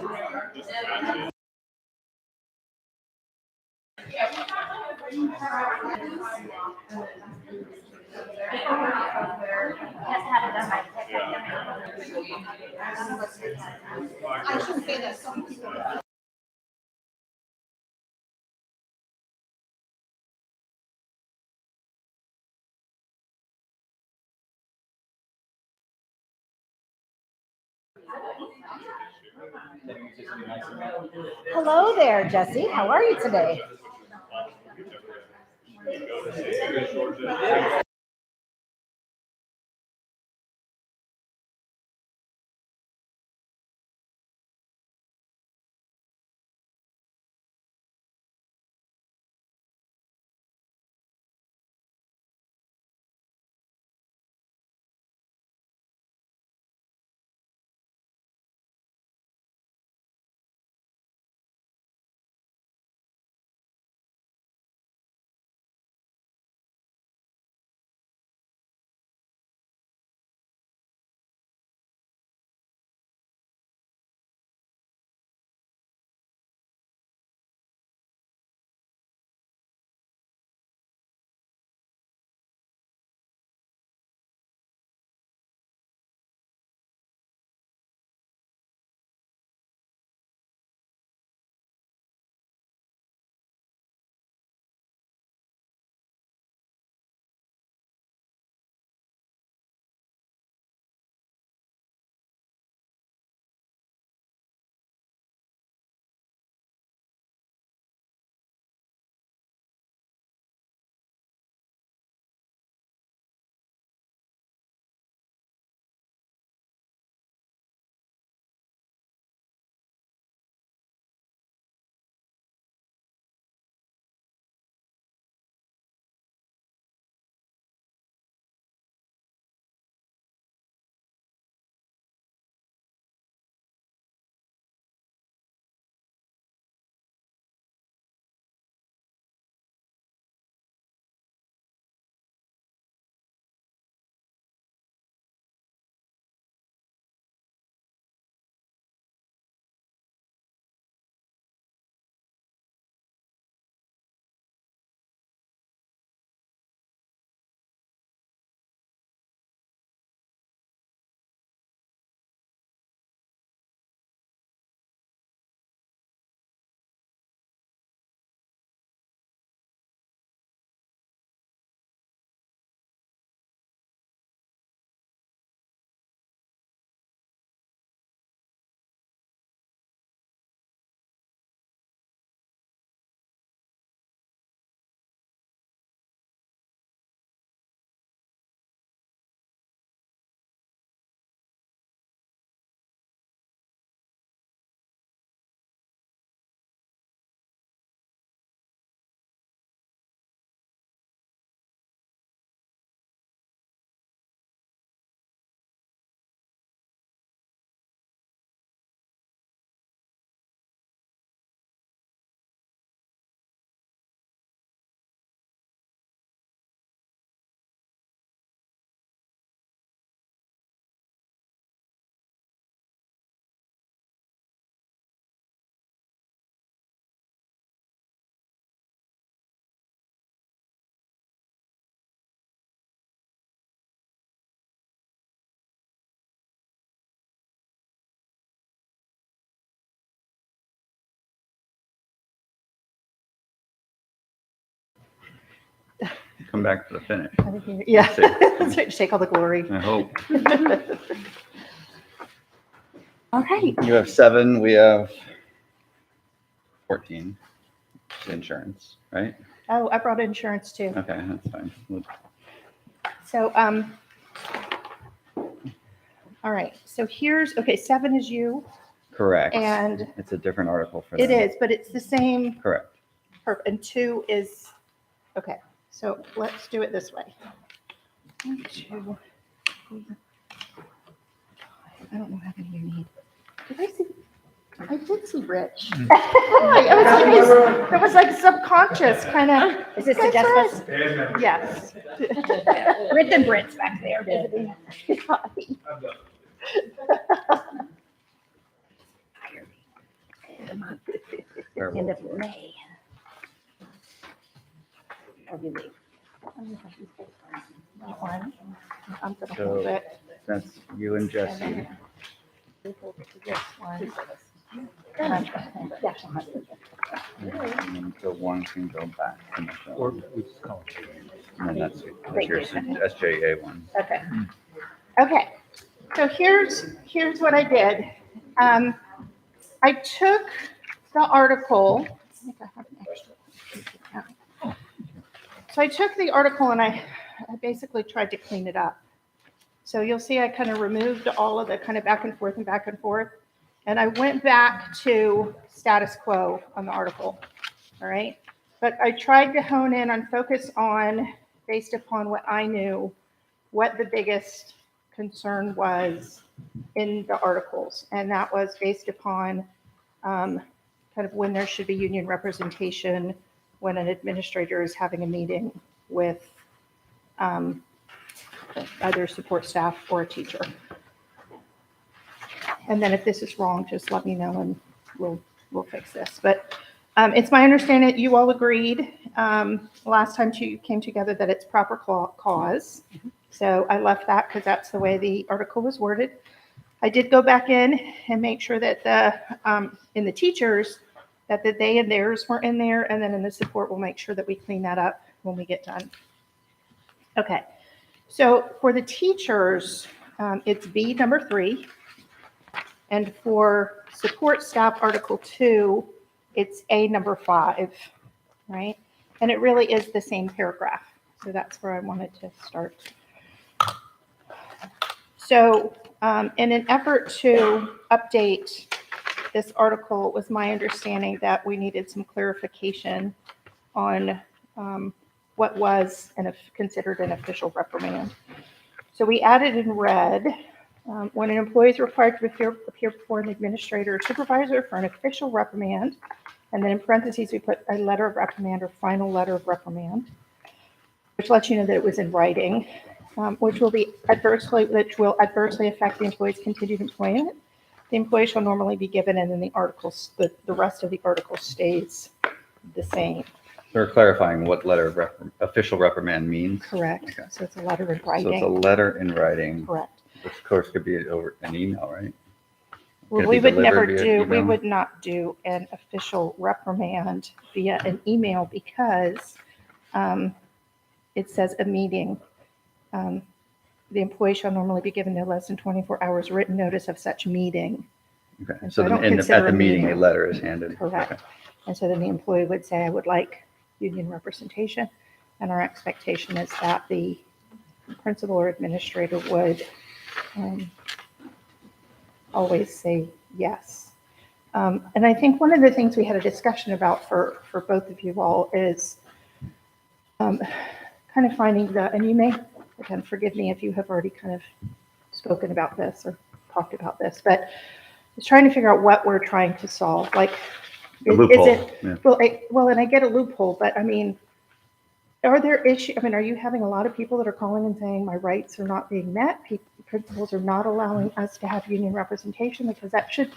I shouldn't say that. Some people. Hello there, Jesse. How are you today? Come back for the finish. Yeah, that's right. Take all the glory. I hope. All right. You have 7, we have 14. Insurance, right? Oh, I brought insurance too. Okay, that's fine. So, all right. So here's, okay, 7 is you. Correct. And it's a different article for it them. is, but it's the same. Correct. And 2 is, okay. So let's do it this way. 1, 2, 3. I don't know how many you need. Did I see? I did see Rich. It was like subconscious kind of. Is this suggestive? Yes. Rich and Britt's back there visiting. Terrible. end of May. Or we leave. That one. I'm gonna So- hold it. That's you and Jesse. We hold this one. Yeah. And then the one can go back to Michelle. Or we just call it. And then that's your SJEA one. Okay. Okay, so here's what I did. I took the article. I think I have an extra. So I took the article and I basically tried to clean it up. So you'll see I kind of removed all of the kind of back and forth and back and forth. And I went back to status quo on the article, all right? But I tried to hone in on focus on, based upon what I knew, what the biggest concern was in the articles. And that was based upon kind of when there should be union representation, when an administrator is having a meeting with either support staff or a teacher. And then if this is wrong, just let me know and we'll fix this. But it's my understanding that you all agreed last time you came together that it's proper cause. So I left that because that's the way the article was worded. I did go back in and make sure that in the teachers, that the they and theirs were in there. And then in the support, we'll make sure that we clean that up when we get done. Okay. So for the teachers, it's B number 3. And for support staff, Article 2, it's A number 5, right? And it really is the same paragraph. So that's where I wanted to start. So in an effort to update this article, it was my understanding that we needed some clarification on what was considered an official reprimand. So we added in red, when an employee is required to appear before an administrator or supervisor for an official reprimand, and then in parentheses, we put a letter of reprimand or final letter of reprimand, which lets you know that it was in writing, which will adversely affect the employee's continued employment. The employee shall normally be given, and then the rest of the article stays the same. They're clarifying what letter of official reprimand means. Correct. Okay. So it's a letter in So it's a writing. letter in writing, Correct. which of course could be over an email, right? Well, Could it we be would never delivered via email? would not do an official reprimand via an email because it says a meeting. The employee shall normally be given no less than 24 hours written notice of such meeting. Okay, And so so I don't at consider the a meeting, meeting. a letter is handed. Correct. Okay. And so then the employee would say, I would like union representation. And our expectation is that the principal or administrator would always say yes. And I think one of the things we had a discussion about for both of you all is kind of finding and you may, again, forgive me if you have already kind of spoken about this or talked about this, but it's trying to figure out what we're trying to solve. Like, The is loophole. it, Yeah. well, and I get a loophole, but I mean, are there issues? I mean, are you having a lot of people that are calling and saying my rights are not being met? Principals are not allowing us to have union representation because that should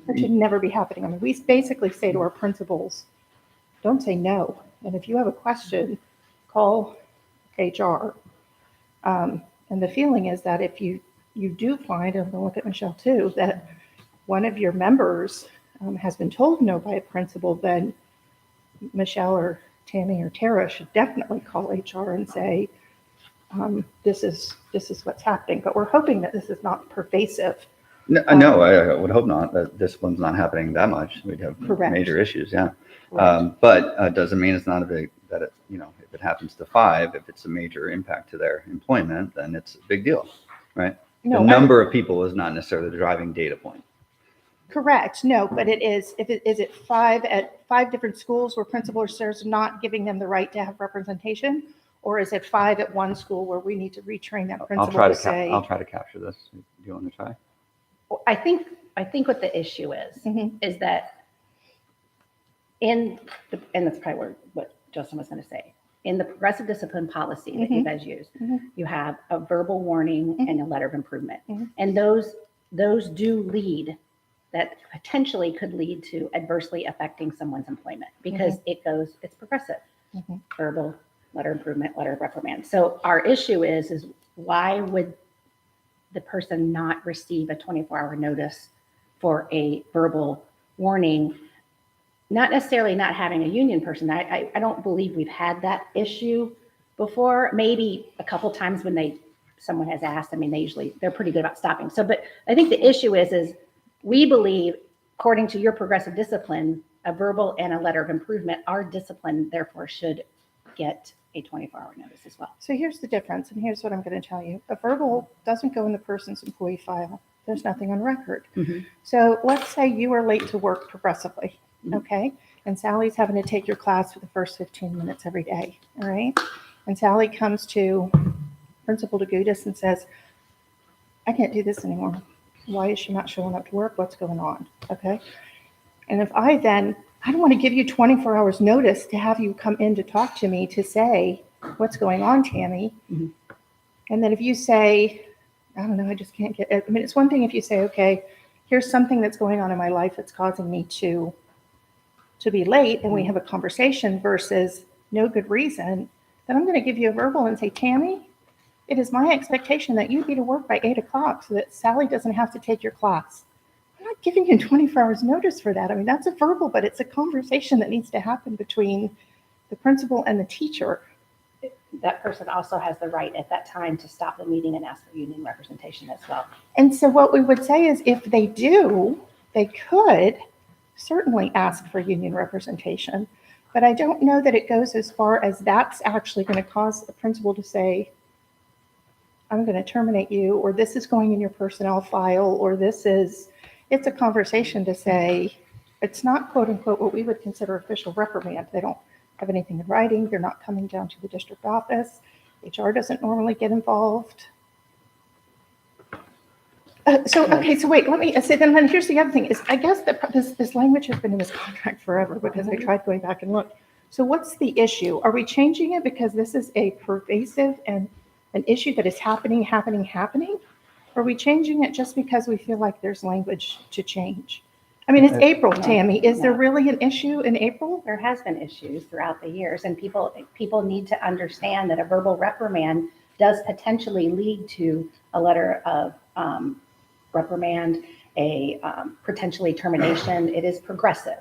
never be happening. I mean, we basically say to our principals, don't say no. And if you have a question, call HR. And the feeling is that if you do find, and we'll look at Michelle too, that one of your members has been told no by a principal, then Michelle or Tammy or Tara should definitely call HR and say, this is what's happening. But we're hoping that this is not pervasive. No, I would hope not. That discipline's not happening that much. We'd have Correct. major issues, yeah. Right. But doesn't mean it's not if it happens to 5, if it's a major impact to their employment, then it's a big deal, right? No, The number of people is not necessarily the driving data point. correct. No, but it is. Is it 5 at 5 different schools where principal or SJEA not giving them the right to have representation, or is it 5 at one school where we need to retrain that principal I'll try to to say? I'll try to capture this. Do you want to try? Well, I think what the issue Mhm. is that and that's probably what Justin was going to say. In the progressive discipline policy that you guys use, you have a verbal warning and a letter of improvement. And those do lead that potentially could lead to adversely affecting someone's employment because it's progressive. Mhm. Verbal, letter of improvement, letter of reprimand. So our issue is why would the person not receive a 24-hour notice for a verbal warning? Not necessarily not having a union person. I don't believe we've had that issue before. Maybe a couple times when someone has asked. I mean, they're pretty good about stopping. So, but I think the issue is we believe, according to your progressive discipline, a verbal and a letter of improvement, our discipline therefore should get a 24-hour notice as well. So here's the difference, and here's what I'm going to tell you. A verbal doesn't go in the person's employee file. There's nothing on record. Mhm. So let's say you are late to work progressively, Mhm. okay? And Sally's having to take your class for the first 15 minutes every day, all right? And Sally comes to Principal DeGudis and says, I can't do this anymore. Why is she not showing up to work? What's going on? Okay. And if I don't want to give you 24 hours notice to have you come in to talk to me to say, what's going on, Tammy? Mhm. And then if you say, I don't know, I just can't get it. I mean, it's one thing if you say, okay, here's something that's going on in my life that's causing me to be late, and we have a conversation versus no good reason, then I'm going to give you a verbal and say, Tammy, it is my expectation that you be to work by 8 o'clock so that Sally doesn't have to take your class. I'm not giving you 24 hours notice for that. I mean, that's a verbal, but it's a conversation that needs to happen between the principal and the teacher. That person also has the right at that time to stop the meeting and ask for union representation as well. And so what we would say is if they do, they could certainly ask for union representation. But I don't know that it goes as far as that's actually going to cause the principal to say, I'm going to terminate you, or this is going in your personnel file, or it's a conversation to say, it's not quote unquote what we would consider official reprimand. They don't have anything in writing. They're not coming down to the district office. HR doesn't normally get involved. So wait, let me say, then here's the other thing is, I guess that this language has been in this contract forever because I tried going back and look. So what's the issue? Are we changing it because this is a pervasive and an issue that is happening? Or are we changing it just because we feel like there's language to change? I mean, it's April, Tammy. Is there really an issue in April? There has been issues throughout the years, and people need to understand that a verbal reprimand does potentially lead to a letter of reprimand, a potentially termination. It is progressive.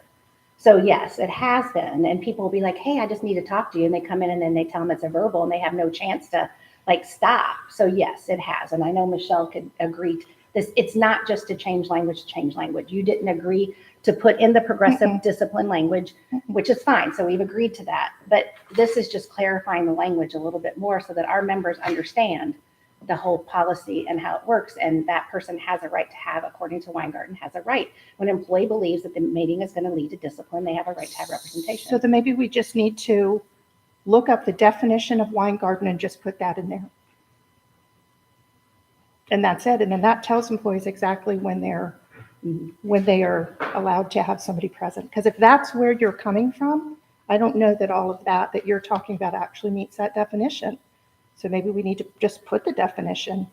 So yes, it has been, and people will be like, hey, I just need to talk to you, and they come in and then they tell them it's a verbal and they have no chance to stop. So yes, it has. And I know Michelle could agree this. It's not just to change language. You didn't agree to put in the progressive discipline language, which is fine. So we've agreed to that. But this is just clarifying the language a little bit more so that our members understand the whole policy and how it works. And that person has a right to have, according to Weingarten, has a right. When an employee believes that the meeting is going to lead to discipline, they have a right to have representation. So then maybe we just need to look up the definition of Weingarten and just put that in there. And that's it. And then that tells employees exactly when they are allowed to have somebody present. Because if that's where you're coming from, I don't know that all of that you're talking about actually meets that definition. So maybe we need to just put the definition.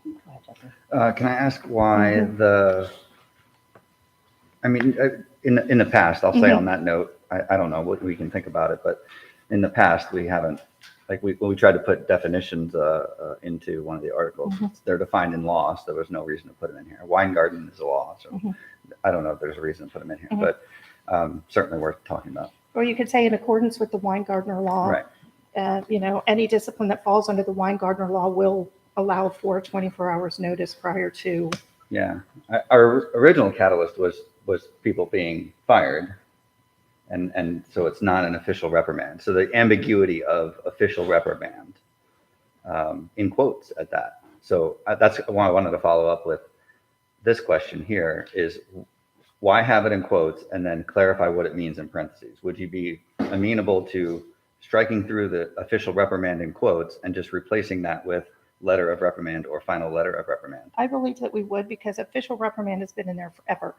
Can I ask why in the past, I'll say on that note, I don't know what we can think about it, but in the past, we haven't, when we tried to put definitions into one of the articles, they're defined in law, so there was no reason to put them in here. Weingarten is a law, so I don't know if there's a reason to put them in here, but certainly worth talking about. Or you could say in accordance with the Weingartner law, right. Any discipline that falls under the Weingartner law will allow for 24 hours notice prior to. Yeah, our original catalyst was people being fired. And so it's not an official reprimand. So the ambiguity of official reprimand in quotes at that. So that's why I wanted to follow up with this question here is why have it in quotes and then clarify what it means in parentheses? Would you be amenable to striking through the official reprimand in quotes and just replacing that with letter of reprimand or final letter of reprimand? I believe that we would, because official reprimand has been in there forever.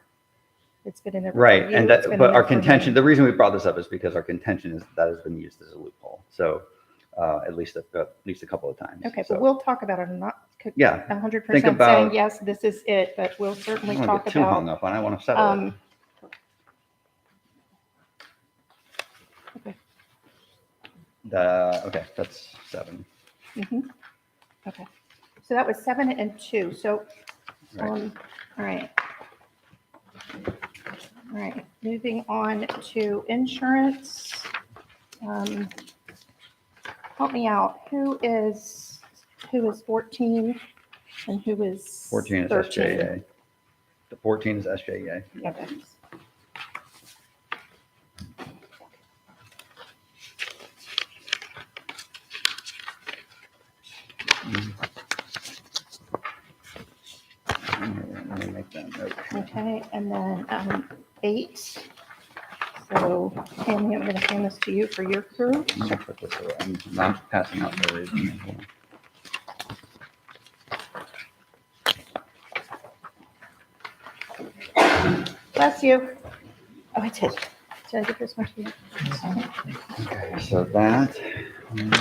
It's been in there. Right. And but our contention, the reason we brought this up is because our contention is that has been used as a loophole. So at least a couple of times. Okay. So. But we'll talk about it. I'm not Yeah. 100% saying, about- yes, this is it, but we'll certainly I don't want talk to get too hung about. up on it. I want to settle it. Okay. Okay, that's 7. Mhm. Okay, so that was 7 and 2, so, Right. all right. All right, moving on to insurance. Help me out, who is 14 and who is 14 is 13? SJEA. The 14 is SJEA. Okay. Let me make that note. Okay, and then 8. So Tammy, I'm going to hand this to you for your crew. I'm gonna put this away. I'm not passing out the reason. Bless you. Oh, I did. Did I give this one to you? Okay, so that 1,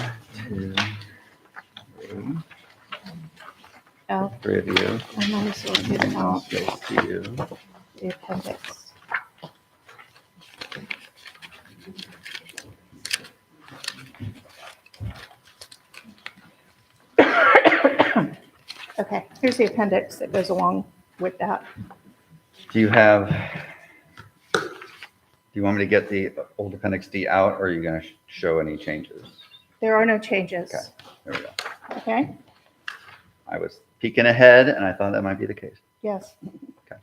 2, 3. Oh, 3 of you. I'm almost looking And out this goes to you. the appendix. Okay, here's the appendix that goes along with that. Do you want me to get the old appendix D out, or are you going to show any changes? There are no changes. Okay. There we go. Okay? I was peeking ahead, and I thought that might be the case. Yes. Okay.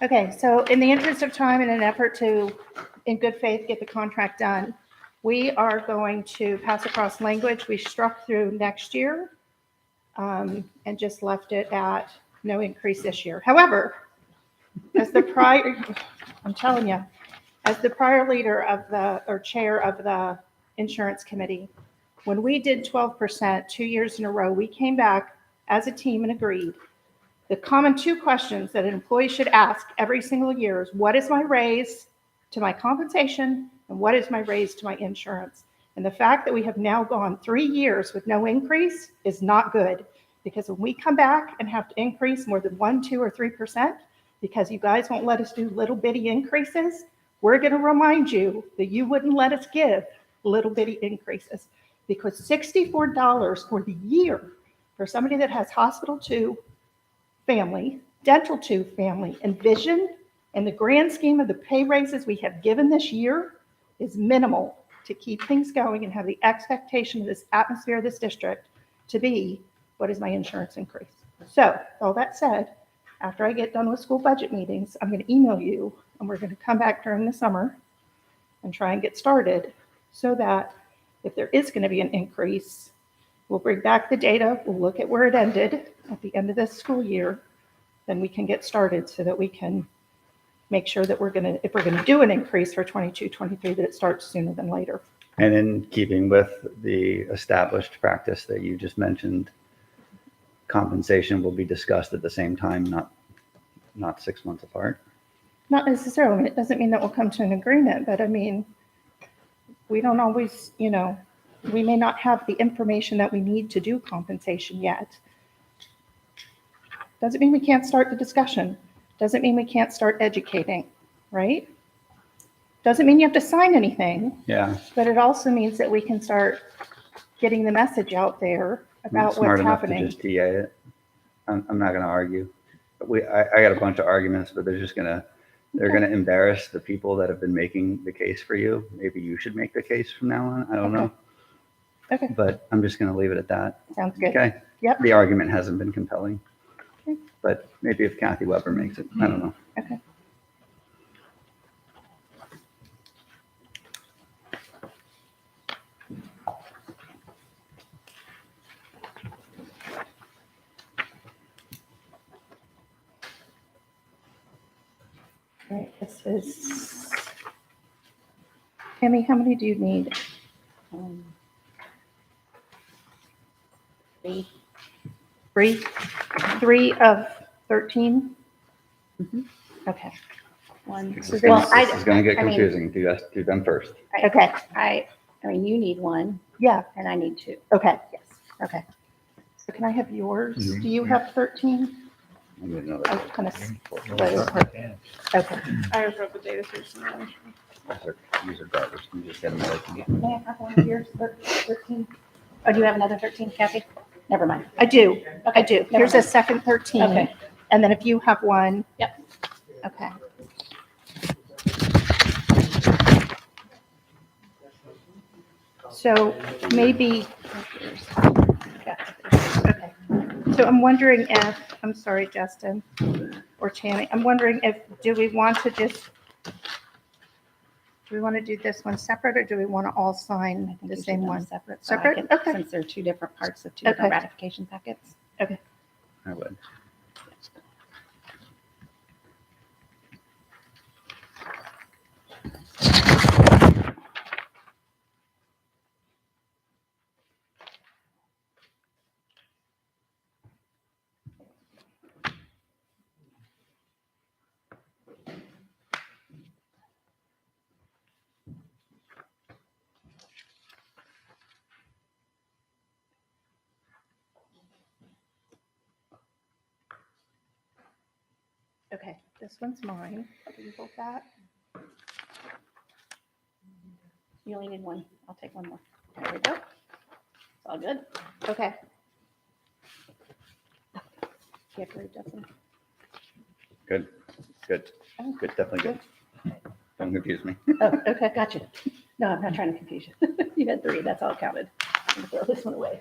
Okay, so in the interest of time and an effort to, in good faith, get the contract done, we are going to pass across language we struck through next year and just left it at no increase this year. However, as the prior, I'm telling you, as the prior leader of or chair of the insurance committee, when we did 12% 2 years in a row, we came back as a team and agreed. The common 2 questions that an employee should ask every single year is, what is my raise to my compensation and what is my raise to my insurance? And the fact that we have now gone 3 years with no increase is not good, because when we come back and have to increase more than 1, 2, or 3%, because you guys won't let us do little bitty increases, we're going to remind you that you wouldn't let us give little bitty increases, because $64 for the year for somebody that has hospital 2 family, dental 2 family, and vision, in the grand scheme of the pay raises we have given this year, is minimal to keep things going and have the expectation of this atmosphere of this district to be, what is my insurance increase? So, all that said, after I get done with school budget meetings, I'm going to email you, and we're going to come back during the summer and try and get started, so that if there is going to be an increase, we'll bring back the data, we'll look at where it ended at the end of this school year, then we can get started so that we can make sure that if we're going to do an increase for 22, 23, that it starts sooner than later. And in keeping with the established practice that you just mentioned, compensation will be discussed at the same time, not 6 months apart. Not necessarily. It doesn't mean that we'll come to an agreement, but I mean, we don't always, we may not have the information that we need to do compensation yet. Doesn't mean we can't start the discussion. Doesn't mean we can't start educating, right? Doesn't mean you have to sign anything. Yeah. But it also means that we can start getting the message out there about Smart what's enough happening. to just DA it. I'm not going to argue. I got a bunch of arguments, but they're going to embarrass the people that have been making the case for you. Maybe you should make the case from now on. I don't know. Okay, But I'm just going to leave it at that. sounds good. Okay. Yep. The argument hasn't been compelling. Okay. But maybe if Kathy Weber makes it, I don't know. Okay. All right, this is, Tammy, how many do you need? 3. 3? 3 of 13? Mhm. Okay. 1. This is Well, going to get I mean- confusing. Do them first. Okay. I I mean, you need one Yeah, and I need two. okay. Yes. Okay. So can I have yours? Mhm. Do you have 13? I need another. I kind of split it apart. Okay. I just wrote the data source. These are garbage. Can you just get them away from me? May I have one of yours, 13? Oh, do you have another 13, Kathy? Never mind. I do. I do. never Here's a mind. second 13. Okay. And then if you have one. Yep. Okay. So maybe, okay. So I'm wondering if, I'm sorry, Justin or Channing, I'm wondering if, do we want to do this one separate or do we want to all I sign think the you should same do them one? separate. so I Separate? can- Okay. Since they're two different parts of two different Okay. ratification packets. I would. Okay, this one's mine. Can you hold that? You only need one. I'll take one more. There we go. It's all good. Okay. You have to read Justin. Good. Good. Oh, Good. Definitely good. Don't confuse me. Oh, okay, gotcha. No, I'm not trying to confuse you. You had 3, that's all counted. I'm gonna throw this one away.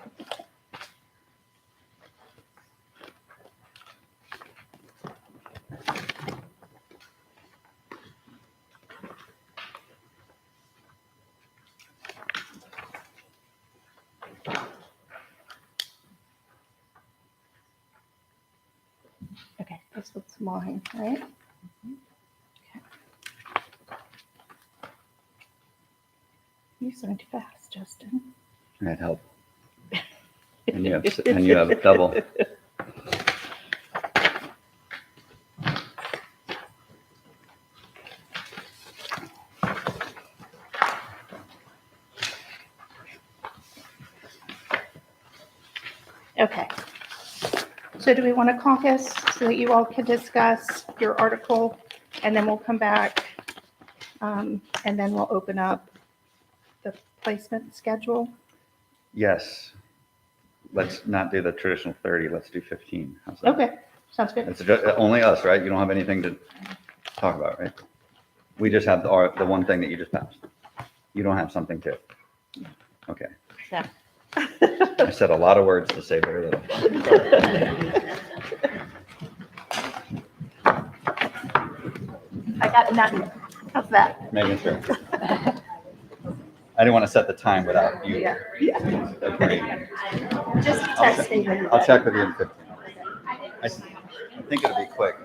Okay, this one's mine, right? Okay. You signed fast, Justin. That help. And you have double. Okay. So do we want to caucus so that you all can discuss your article and then we'll come back and then we'll open up the placement schedule? Yes. Let's not do the traditional 30. Let's do 15. How's that? Okay, sounds good. It's only us, right? You don't have anything to talk about, right? We just have the one thing that you just passed. You don't have something too. Okay. Yeah. I said a lot of words to say very little. I got nothing. How's that? Making sure. I didn't want to set the time without you. Yeah. agreeing. Just texting. I'll check with you in 15. I think it'll be quick.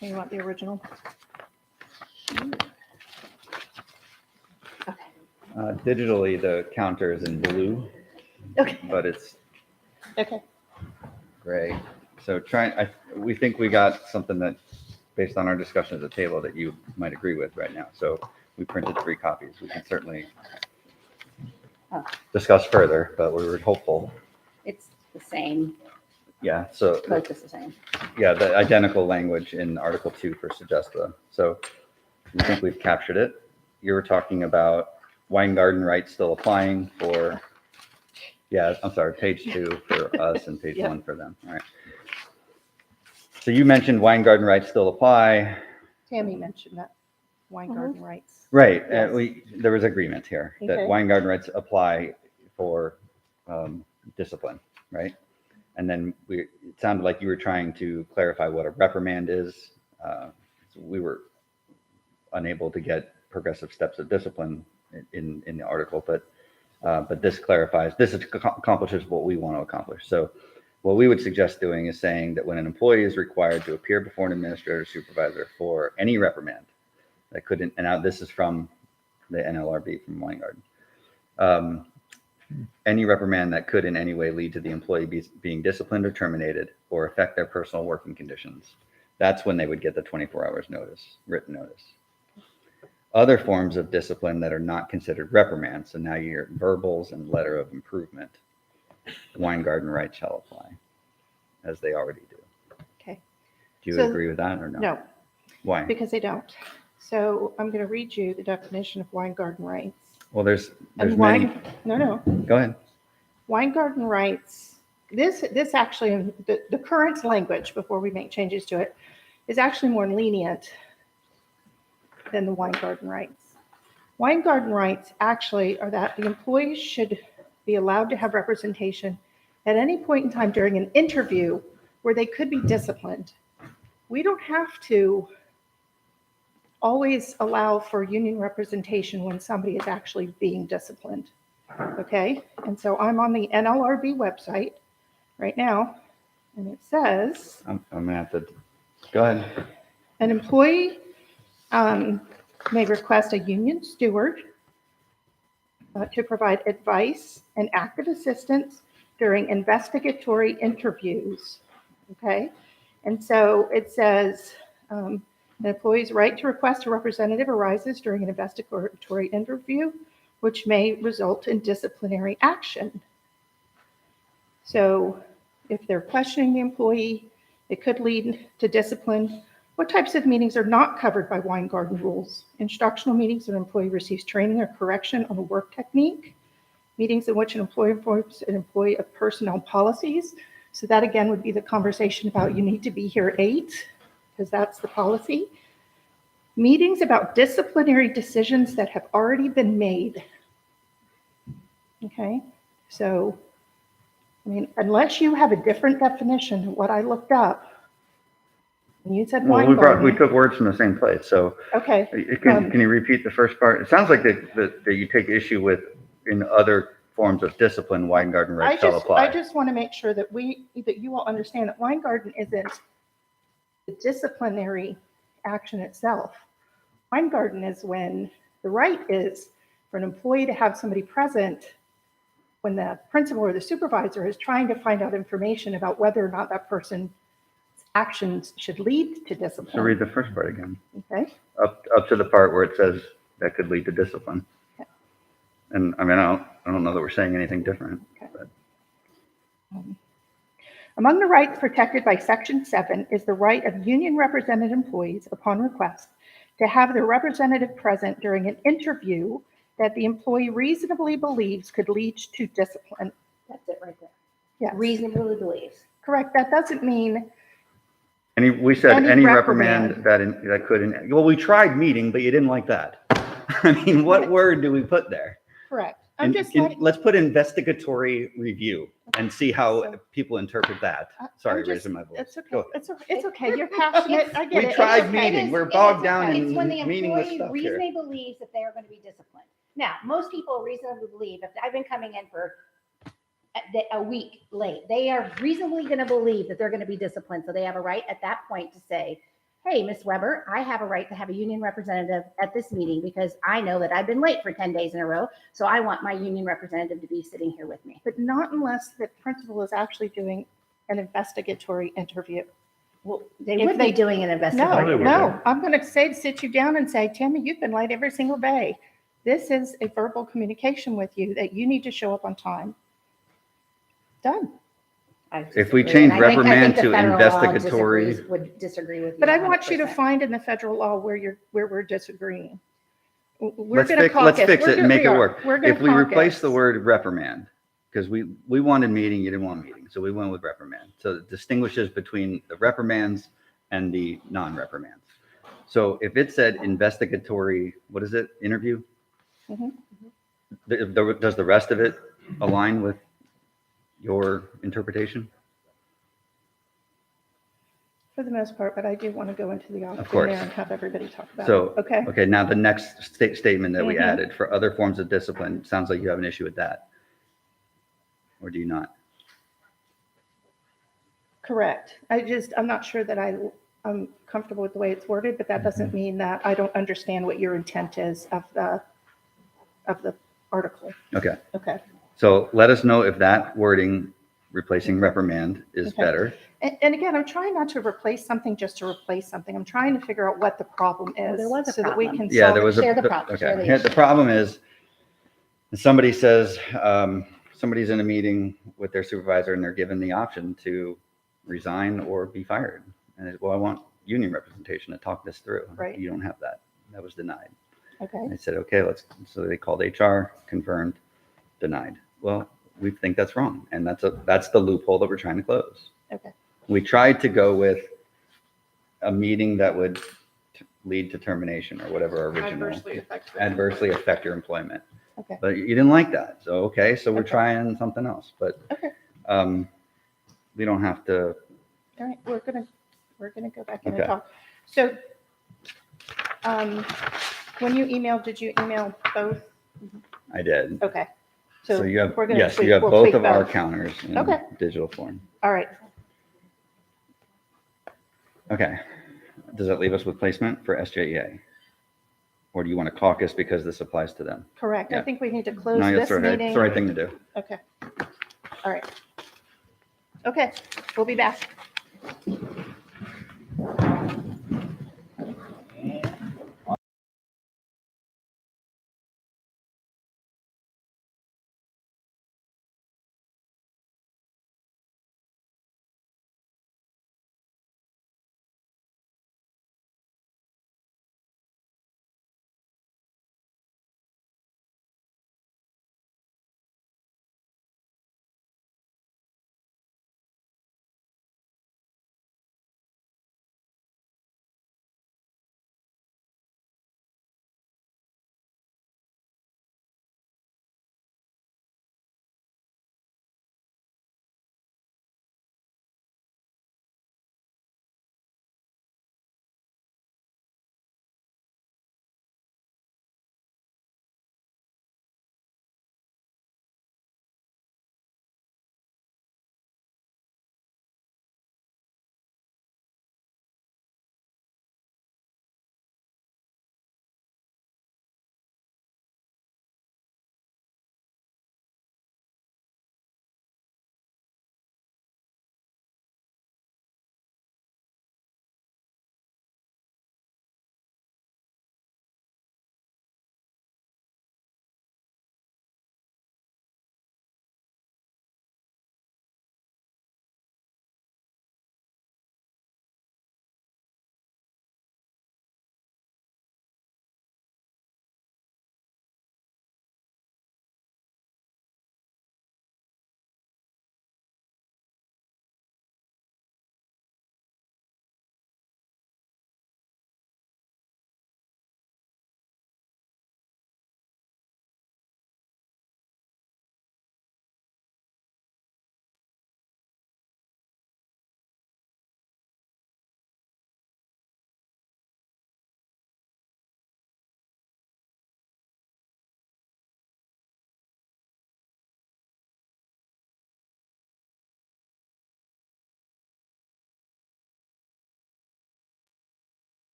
You want the original? Digitally, the counter is in blue, Okay. but it's Okay. gray. So we think we got something that, based on our discussion at the table, that you might agree with right now. So we printed 3 copies. We can certainly discuss further, but we were hopeful. It's the same, Yeah, so both is the same. yeah, the identical language in Article 2 for SJEA. So we think we've captured it. You were talking about wine garden rights still applying for, yeah, I'm sorry, page 2 for us and page 1 for them. All right. So you mentioned wine garden rights still apply. Tammy mentioned that, wine garden rights. Right. Yes. There was agreement here that Okay. wine garden rights apply for discipline, right? And then it sounded like you were trying to clarify what a reprimand is. So we were unable to get progressive steps of discipline in the article, but this clarifies, this accomplishes what we want to accomplish. So what we would suggest doing is saying that when an employee is required to appear before an administrator or supervisor for any reprimand that couldn't, and now this is from the NLRB from Weingarten, any reprimand that could in any way lead to the employee being disciplined or terminated or affect their personal working conditions, that's when they would get the 24 hours notice, written notice. Other forms of discipline that are not considered reprimands, so now your verbals and letter of improvement, Weingarten rights shall apply, as they already do. Okay. Do you So- agree with that or no? No, Why? because they don't. So I'm going to read you the definition of wine garden rights. Well, there's And many. no. Go ahead. Wine garden rights, this actually, the current language, before we make changes to it, is actually more lenient than the wine garden rights. Wine garden rights actually are that the employees should be allowed to have representation at any point in time during an interview where they could be disciplined. We don't have to always allow for union representation when somebody is actually being disciplined. Okay, and so I'm on the NLRB website right now, and it says I'm gonna have to go ahead. an employee may request a union steward to provide advice and active assistance during investigatory interviews. Okay, and so it says an employee's right to request a representative arises during an investigatory interview, which may result in disciplinary action. So if they're questioning the employee, it could lead to discipline. What types of meetings are not covered by Weingarten rules? Instructional meetings when an employee receives training or correction on a work technique. Meetings in which an employee informs an employee of personnel policies. So that again would be the conversation about you need to be here at 8, because that's the policy. Meetings about disciplinary decisions that have already been made. Okay, so, I mean, unless you have a different definition of what I looked up, and you said Well, Weingarten. we took words from the same place. So Okay, can you repeat the first part? It sounds like that you take issue with in other forms of discipline, Weingarten rights shall apply. I just want to make sure that you all understand that Weingarten isn't the disciplinary action itself. Weingarten is when the right is for an employee to have somebody present when the principal or the supervisor is trying to find out information about whether or not that person's actions should lead to discipline. So read the first part again. Okay. Up to the part where it says that could lead to discipline. Okay. And I mean, I don't know that we're saying anything different. Okay. But Among the rights protected by Section 7 is the right of union represented employees, upon request, to have their representative present during an interview that the employee reasonably believes could lead to discipline. That's it right there. Yes, Reasonably believes. correct. That doesn't mean, we said Any any reprimand. reprimand that could, well, we tried meeting, but you didn't like that. I mean, what word do we put there? correct. I'm just like, let's put investigatory review and see how So- people interpret that. I'm Sorry, just- raising my voice. it's okay. Go ahead. It's okay. You're passionate. I get We it. tried It's okay. meeting. We're It is bogged down okay. in It's when the meaningless employee stuff here. reasonably believes that they are going to be disciplined. Now, most people reasonably believe, if I've been coming in for a week late, they are reasonably going to believe that they're going to be disciplined. So they have a right at that point to say, hey, Ms. Weber, I have a right to have a union representative at this meeting because I know that I've been late for 10 days in a row. So I want my union representative to be sitting here with me. But not unless the principal is actually doing an investigatory interview. Well, they If would they- be doing an No, investigation. no, I'm going to sit you down and say, Tammy, you've been late every single day. This is a verbal communication with you that you need to show up on time. Done. If we disagree. change And I think reprimand the to federal law investigatory- would disagree with you. But I want you to 100%. find in the federal law where we're disagreeing. We're going to Let's caucus. fix it and make it work. We're going If to we replace the caucus. word reprimand, because we wanted meeting, you didn't want meeting, so we went with reprimand. So it distinguishes between the reprimands and the non-reprimands. So if it said investigatory, what is it, interview? Mhm. Does the rest of it align with your interpretation? For the most part, but I do want to go into the office course. there and have everybody talk about So, it. Okay. okay, now the next statement that we Mhm. added for other forms of discipline, sounds like you have an issue with that. Or do you not? Correct. I'm not sure that I'm comfortable with the way it's worded, but that Mm-hmm. doesn't mean that I don't understand what your intent is of the article. Okay, Okay. so let us know if that wording, replacing reprimand, is Okay. better. And again, I'm trying not to replace something just to replace something. I'm trying to figure out what the problem Well, is. there was a so that we problem. can Yeah, solve there it. was a. Share the problem, share Okay, the yeah, the issue. problem is, somebody says, somebody's in a meeting with their supervisor and they're given the option to resign or be fired. And it's, well, I want union representation to talk this through. Right. You don't have that. That was denied. Okay. They said, okay, so they called HR, confirmed, denied. Well, we think that's wrong. And that's the loophole that we're trying to close. Okay. We tried to go with a meeting that would lead to termination or whatever our original, adversely affect your employment. Okay. But you didn't like that. So, okay, so we're Okay. trying something else, but Okay. we don't have to, All right. We're gonna go back in Okay. and talk. So, when you emailed, did you email both? I did. Okay. So you have, we're gonna yes, tweak- you have we'll both tweak of our both. counters in Okay. digital form. All right. Okay. Does that leave us with placement for SJEA? Or do you want to caucus because this applies to them? Correct. I Yeah. think we need to close No, this that's right. meeting. It's the right thing to do. Okay. All right. Okay. We'll be back.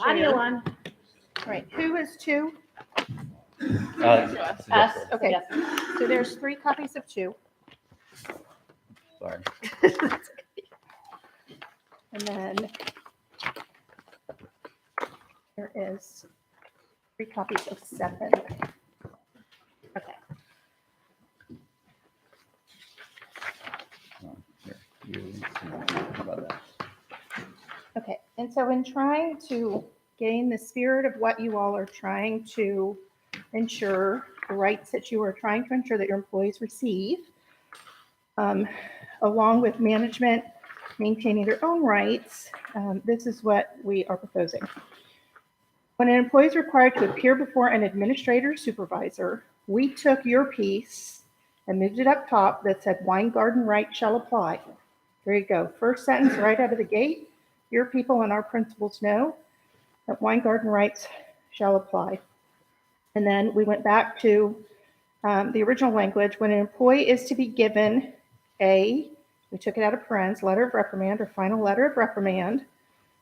Audio share. one. All right, who is two? Us. Okay. Yes. So there's 3 copies of 2. Sorry. And then there is 3 copies of 7. Okay. Here, how about that? Okay, and so in trying to gain the spirit of what you all are trying to ensure, the rights that you are trying to ensure that your employees receive, along with management maintaining their own rights, this is what we are proposing. When an employee is required to appear before an administrator or supervisor, we took your piece and moved it up top that said Weingarten right shall apply. There you go. First sentence right out of the gate. Your people and our principals know that Weingarten rights shall apply. And then we went back to the original language. When an employee is to be given we took it out of parens, letter of reprimand or final letter of reprimand,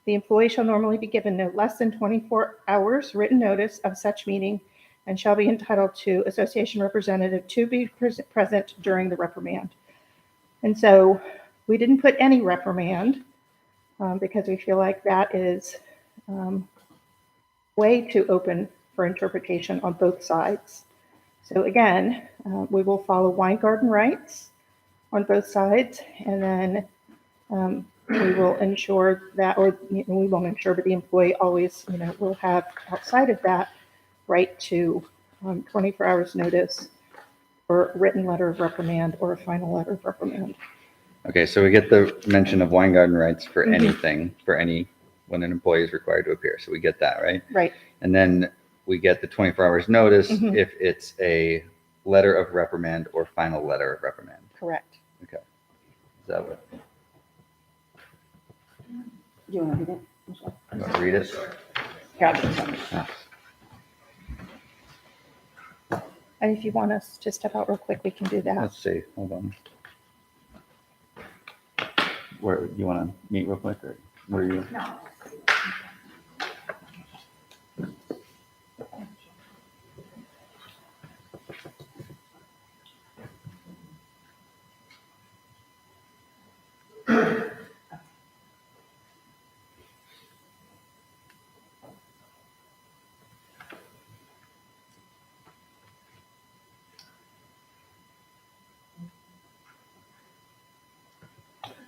the employee shall normally be given no less than 24 hours written notice of such meeting and shall be entitled to association representative to be present during the reprimand. And so we didn't put any reprimand because we feel like that is way too open for interpretation on both sides. So again, we will follow Weingarten rights on both sides, and then we will ensure that, or we won't ensure, but the employee always, will have outside of that right to 24 hours notice or written letter of reprimand or a final letter of reprimand. Okay, so we get the mention of Weingarten rights for Mhm. anything, when an employee is required to appear. So we get that, right? Right. And then we get the 24 hours notice Mhm. if it's a letter of reprimand or final letter of reprimand. Correct. Okay. Is that what, Do you want to read it, Michelle? you want to read it? Here, I'll give it to you. Ah, And if you want us to step out real quick, we can do that. let's see, hold on. Where, you want to meet real quick, or where are you? No.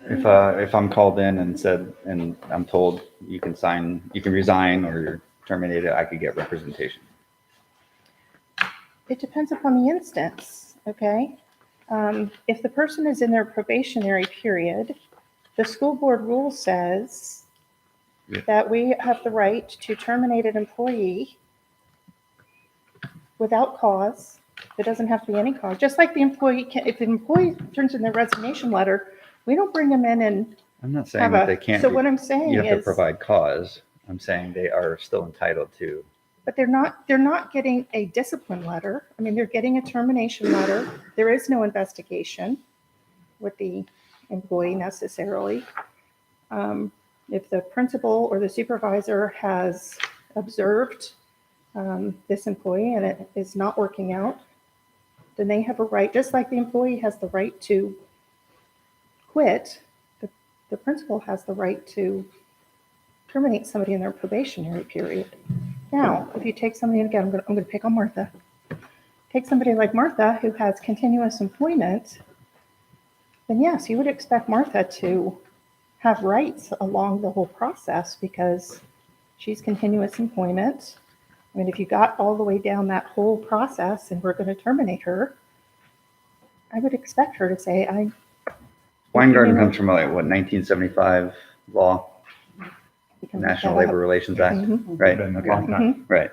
If I'm called in and I'm told you can resign or you're terminated, I could get representation. It depends upon the instance, okay? If the person is in their probationary period, the school board rule says Yeah. that we have the right to terminate an employee without cause. There doesn't have to be any cause. Just like the employee if the employee turns in their resignation letter, we don't bring them in and I'm not saying have that they can't. So what I'm saying You have to is, provide cause. I'm saying they are still entitled to. but they're not getting a discipline letter. I mean, they're getting a termination letter. There is no investigation with the employee necessarily. If the principal or the supervisor has observed this employee and it is not working out, then they have a right, just like the employee has the right to quit, the principal has the right to terminate somebody in their probationary period. Now, if you take somebody, and again, I'm going to pick on Martha. Take somebody like Martha who has continuous employment, then yes, you would expect Martha to have rights along the whole process because she's continuous employment. I mean, if you got all the way down that whole process and we're going to terminate her, I would expect her to say, Weingarten comes from like, what, 1975 law, you can National look that Labor up. Relations Act, Mhm. right? Been a Okay. long time. Right.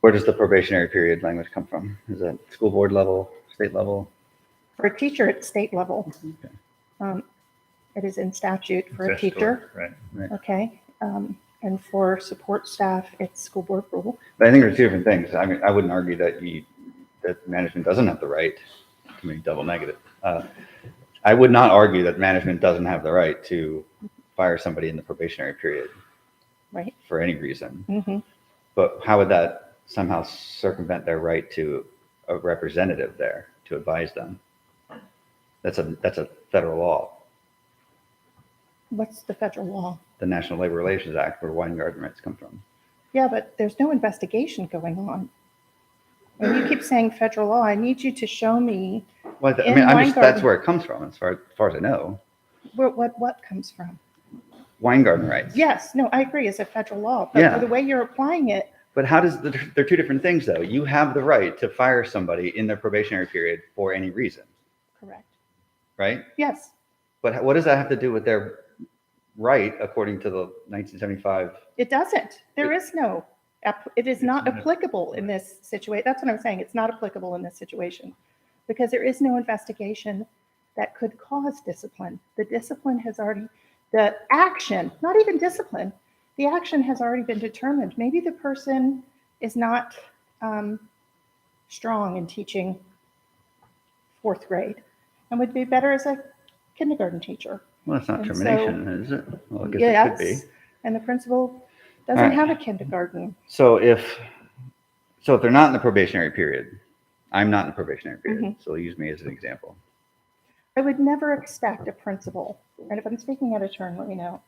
Where does the probationary period language come from? Is that school board level, state level? For a teacher at state level, Okay. it is in statute for a Statutory, teacher, right. okay? And for support staff, it's school board rule. But I think there's two different things. I mean, I wouldn't argue that management doesn't have the right to make double negative. I would not argue that management doesn't have the right to fire somebody in the probationary period. Right. for any reason. Mhm. But how would that somehow circumvent their right to a representative there to advise them? That's a federal law, What's the federal law? the National Labor Relations Act, where wine garden rights come from. Yeah, but there's no investigation going on. And you keep saying federal law. I need you to show me Well, I In mean, wine that's garden- where it comes from, as far as I know. what comes from. Wine garden rights. Yes, no, I agree. It's a federal law, but Yeah. the way you're applying it, But how does they're two different things, though. You have the right to fire somebody in their probationary period for any reason, correct? right? Yes, But what does that have to do with their right, according to the 1975? it doesn't. There is no. It is not not- applicable in this situation. That's what I'm saying. It's not applicable in this situation because there is no investigation that could cause discipline. The discipline has already, the action, not even discipline, the action has already been determined. Maybe the person is not strong in teaching fourth grade and would be better as a kindergarten teacher. Well, it's not And so- termination, is it? Well, I guess it could be. Yes, and the principal doesn't All right. have a kindergarten. So if they're not in the probationary period, I'm not in the probationary period, Mm-hmm. so use me as an example. I would never expect a principal, and if I'm speaking out of turn, let me know.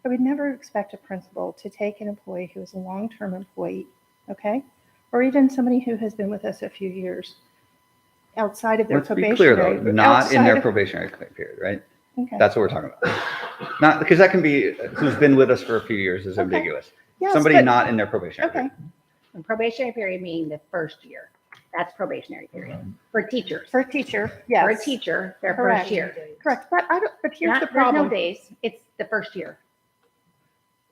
I would never expect a principal to take an employee who is a long-term employee, okay? Or even somebody who has been with us a few years outside of their Let's be clear, probationary. though, not in their outside probationary period, right? of- Okay. That's what we're talking about. Not, because that can be who's been with us for a few years is Okay. ambiguous. Yes, Somebody but- not in their probationary Okay, period. And probationary period meaning the first year. That's probationary period for teachers. for a teacher, For a yes. teacher, their Correct. first year. Correct, but here's Not, the there's no problem. days. It's the first year.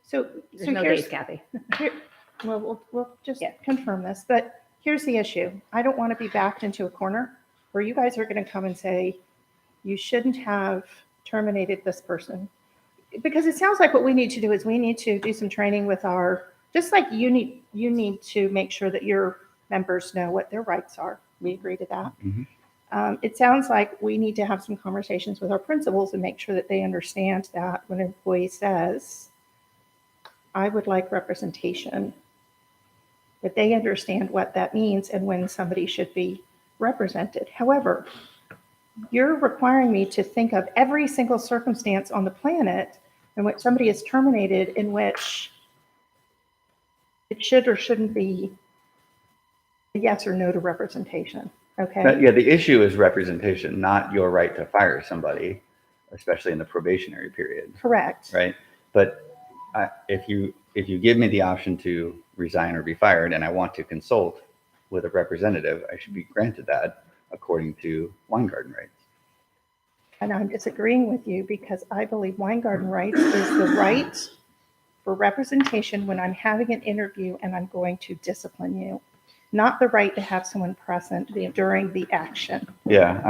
So There's so no here's, days, Kathy. Here, well, we'll just Yeah. confirm this, but here's the issue. I don't want to be backed into a corner where you guys are going to come and say, you shouldn't have terminated this person. Because it sounds like what we need to do is we need to do some training with just like you need to make sure that your members know what their rights are. We agree to that. Mhm. It sounds like we need to have some conversations with our principals and make sure that they understand that when an employee says, I would like representation, that they understand what that means and when somebody should be represented. However, you're requiring me to think of every single circumstance on the planet in which somebody is terminated in which it should or shouldn't be a yes or no to representation. Okay. Yeah, the issue is representation, not your right to fire somebody, especially in the probationary period, Correct. right? But if you give me the option to resign or be fired, and I want to consult with a representative, I should be granted that according to wine garden rights. And I'm disagreeing with you because I believe wine garden rights is the right for representation when I'm having an interview and I'm going to discipline you, not the right to have someone present during the action. Yeah,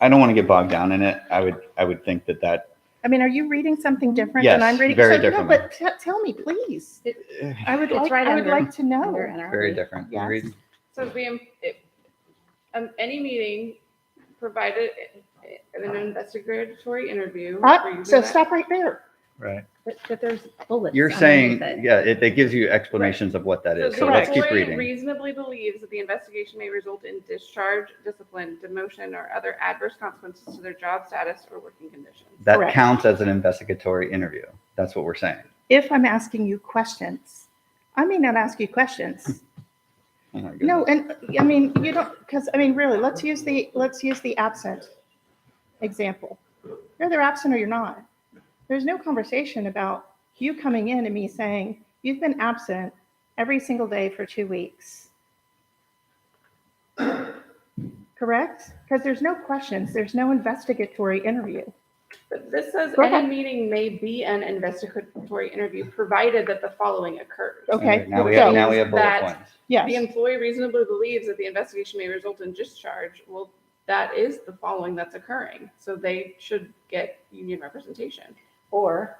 I don't want to get bogged down in it. I would think that I mean, are you reading something different Yes, than I'm reading? very So, no, differently. but tell me, please. I would It's like, right I would under- like to know. Under NRV. very different. Yes. Read- So any meeting provided an investigatory interview. where you So do that. stop right there. Right. But there's bullets. You're saying, underneath it. yeah, it gives you explanations of what that is. So the let's keep employee reading. reasonably believes that the investigation may result in discharge, discipline, demotion, or other adverse consequences to their job status or working conditions. That Correct. counts as an investigatory interview. That's what we're saying. If I'm asking you questions, I may not ask you questions. Oh my goodness. No, and I mean, you don't, because I mean, really, let's use the absent example. You're either absent or you're not. There's no conversation about you coming in and me saying, you've been absent every single day for 2 weeks. Correct? Because there's no questions, there's no investigatory interview. But this says Go any ahead. meeting may be an investigatory interview, provided that the following occurs. All Okay, right, now we so- have bullet that- points. The Yes, employee reasonably believes that the investigation may result in discharge. Well, that is the following that's occurring. So they should get union representation. Or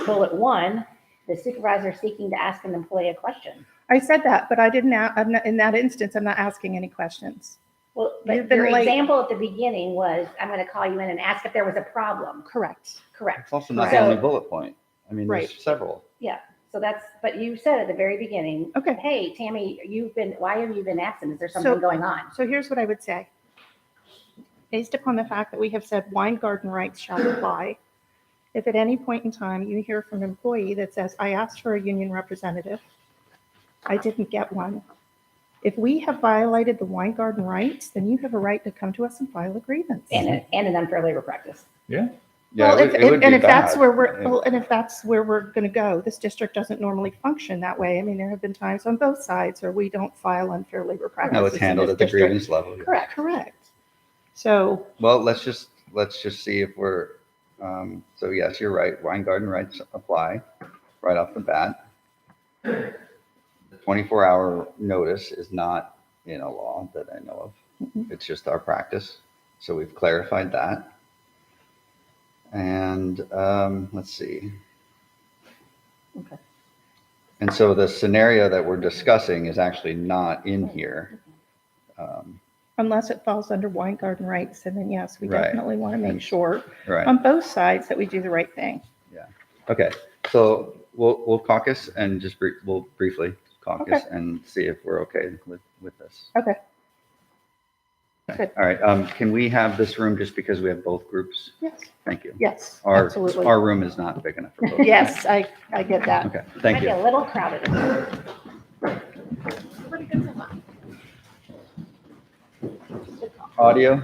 bullet one, the supervisor seeking to ask an employee a question. I said that, but I didn't, I'm not, in that instance, I'm not asking any questions. Well, You've but been your late. example at the beginning was, I'm going to call you in and ask if there was a problem. Correct. Correct. It's also not So- the only bullet point. I mean, Right. there's several. So that's, but you said at the very beginning, Okay. hey, Tammy, why have you been absent? Is there So- something going on? So here's what I would say. Based upon the fact that we have said wine garden rights shall apply, if at any point in time you hear from an employee that says, I asked for a union representative, I didn't get one. If we have violated the wine garden rights, then you have a right to come to us and file a grievance. And an unfair labor practice. Yeah. Well, it would be if that's bad. where we're going to go, this district doesn't normally function that way. I mean, there have been times on both sides where we don't file unfair labor practices. No, it's in handled this at the district. grievance level. Correct. So, Well, let's just see if we're, so yes, you're right. Wine garden rights apply right off the bat. The 24-hour notice is not in a law that I know of. Mhm. It's just our practice. So we've clarified that. And let's see. Okay. And so the scenario that we're discussing is actually not in here. unless it falls under wine garden rights, and then yes, we Right. definitely want to make And- sure Right. on both sides that we do the right thing. Okay. So we'll caucus and just we'll briefly caucus and see if we're okay with this. Okay. Good. All right. Can we have this room just because we have both groups? Yes. Thank you. Yes, Our absolutely. our room is not big enough for both. Yes, I get that. Okay. Thank Might be you. a little crowded. Audio.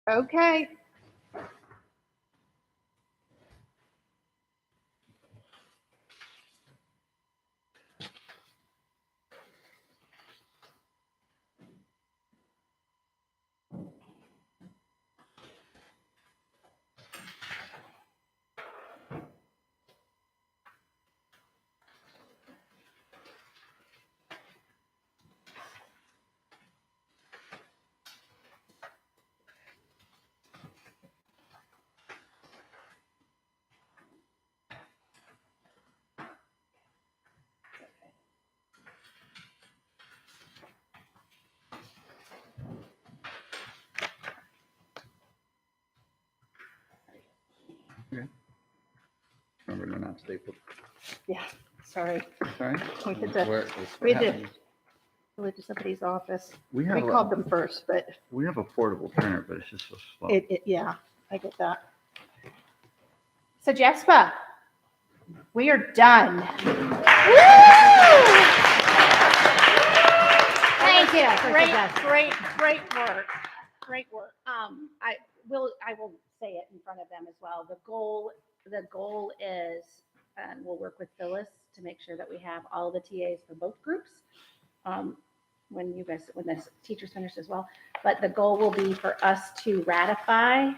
Okay. Remember, they're not stapled. Yeah, sorry. Sorry. We had to Where- we had to- happens. go into somebody's office. We We have, called them first, but we have a portable printer, but it's just so slow. yeah, I get that. So Jespa, we are done. Thank you for Great, suggesting. great work. Great work. I will say it in front of them as well. The goal is, and we'll work with Phyllis to make sure that we have all the TAs for both groups. When the teachers finish as well. But the goal will be for us to ratify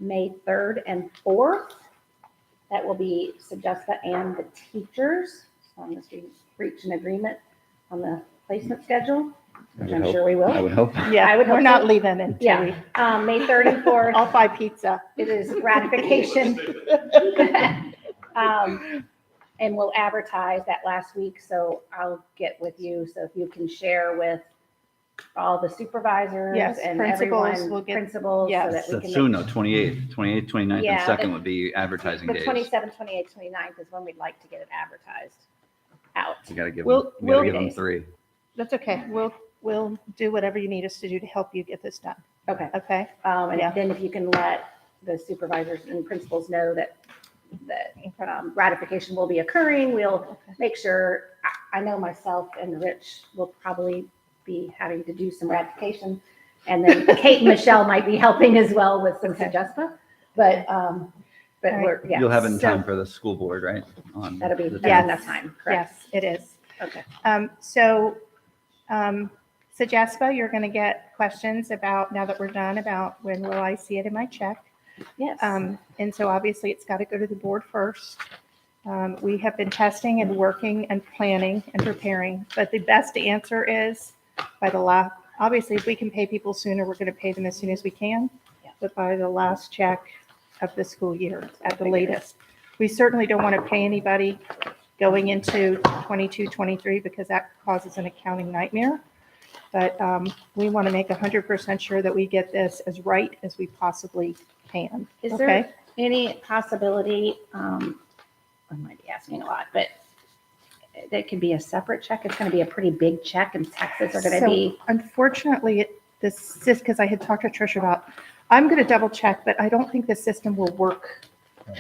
May 3rd and 4th. That will be SJEA and the teachers, as long as we reach an agreement on the placement schedule, I which would I'm hope- sure we will. I would hope. Yeah, I would we're hope not so. leaving until Yeah, we, May 3rd and 4th. I'll buy pizza. It is ratification. And we'll advertise that last week, so I'll get with you, so if you can share with all the supervisors Yes, and principals, everyone, we'll get- principals, so yes. that we That's can. soon though, 28th, 29th, and Yeah, 2nd would be advertising The days. 27th, 28th, 29th is when we'd like to get it advertised out. You gotta give We'll- them, you gotta we'll- give them 3. That's okay. We'll do whatever you need us to do to help you get this done. Okay, Okay? and Yeah. then if you can let the supervisors and principals know that ratification will be occurring, we'll make sure, I know myself and Rich will probably be having to do some ratification. And then Kate and Michelle might be helping as well with some Okay. suggestions, but we're, yeah. You'll have it in So- time for the school board, right? On That'll be, the that's Yes. enough time, correct? Yes, it is. Okay. So Jaspa, you're going to get questions about, now that we're done, about when will I see it in my check? Yes. And so obviously it's got to go to the board first. We have been testing and working and planning and preparing, but the best answer is by the last, obviously if we can pay people sooner, we're going to pay them as soon as we can. Yeah. But by the last check of the school year at the latest. We certainly don't want to pay anybody going into 22, 23 because that causes an accounting nightmare. But we want to make 100% sure that we get this as right as we possibly can. Is Okay? there any possibility, I might be asking a lot, but that could be a separate check? It's going to be a pretty big check and taxes are going to So, be, Unfortunately, this is because I had talked to Tricia about, I'm going to double check, but I don't think the system will work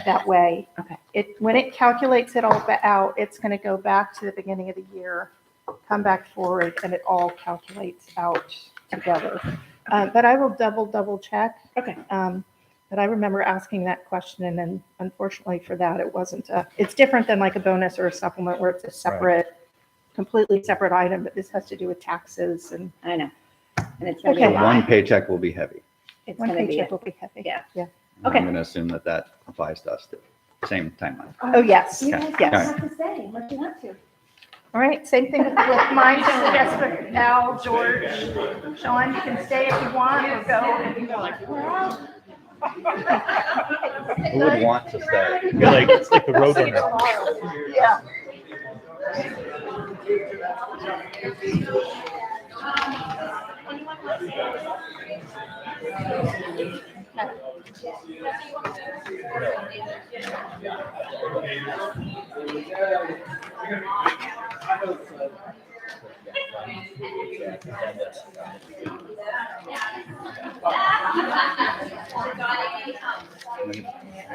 that way. Okay. When it calculates it all out, it's going to go back to the beginning of the year, come back forward, and it all calculates out together. But I will double check. okay. But I remember asking that question, and then unfortunately for that, it wasn't, it's different than like a bonus or a supplement where it's a separate, completely separate item, but this has to do with taxes and I know. And it's going to be So a Okay. one lot. paycheck will be heavy. It's one going to be, paycheck will be heavy. yeah. Yeah. And Okay. I'm gonna assume that that applies to us, too. Same timeline. Oh, yes, you guys don't yes. have to say what you want to. All right, same thing with mine, Jessica, Al, George, Sean, you can stay if you want or go. If you go. Who would want to stay? You're like, it's like the road runner. Yeah.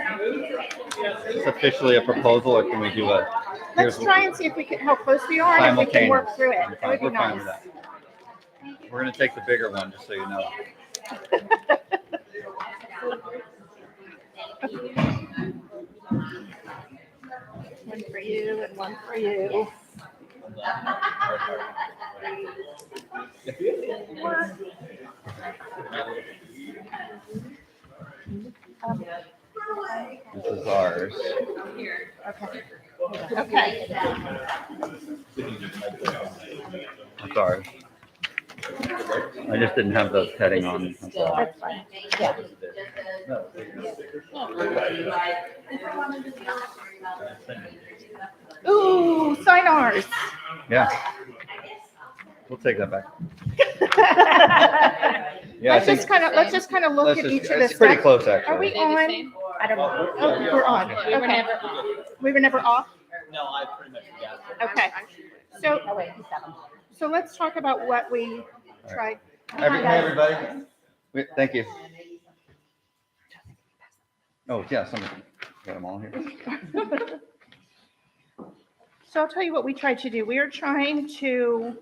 Is this officially a proposal, or can we do a? Let's try and see if we can, how close we are, and if we can work through it. That would be We're fine with nice. that. We're gonna take the bigger one, just so you know. One for you and one for you. This is ours. Okay. Okay. That's ours. I just didn't have the heading on. That's all. That's fine. Yeah. Ooh, sign ours. Yeah. We'll take that back. Yeah, I Let's think just kind of look let's at just, each of the it's pretty steps. close Are actually. we on? I don't know. Oh, we're on. We were Okay. never on. We were never off? No, I pretty much forgot. Okay. So, Oh, wait, he's 7. so let's talk about what we tried. Hi, everybody. Thank you. Oh, yeah, somebody got them all here. So I'll tell you what we tried to do. We are trying to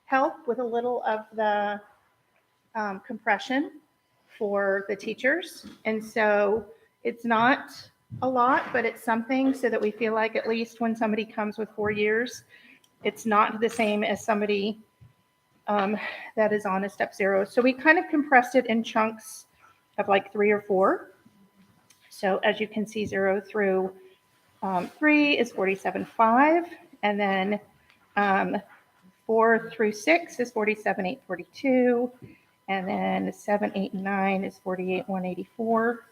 help with a little of the compression for the teachers. And so it's not a lot, but it's something so that we feel like at least when somebody comes with 4 years, it's not the same as somebody that is on a step 0. So we kind of compressed it in chunks of like 3 or 4. So as you can see, 0 through 3 is 47.5, and then 4 through 6 is 47,842, and then 7, 8, and 9 is 48,184.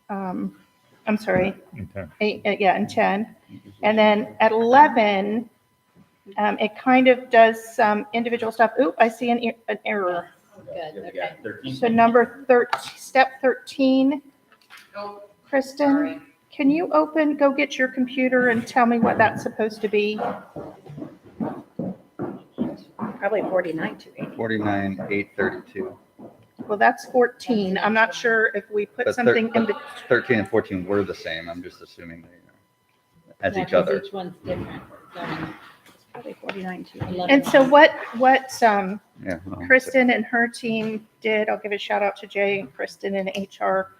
I'm sorry, Okay. 8, yeah, and 10. And then at 11, it kind of does some individual stuff. Oop, I see an error. Good, okay. So number 13, step 13, Kristen, can you go get your computer and tell me what that's supposed to be? Probably 49 to 80. 49,832. Well, that's 14. I'm not sure if we put But something in the, 13 and 14 were the same. I'm just assuming they, as Yeah, each 'cause other. Each one's different. So, Probably 49 to 80. 11 and so what Yeah. well, Kristen and her team did, I'll give a shout out to Jay and Kristen in HR,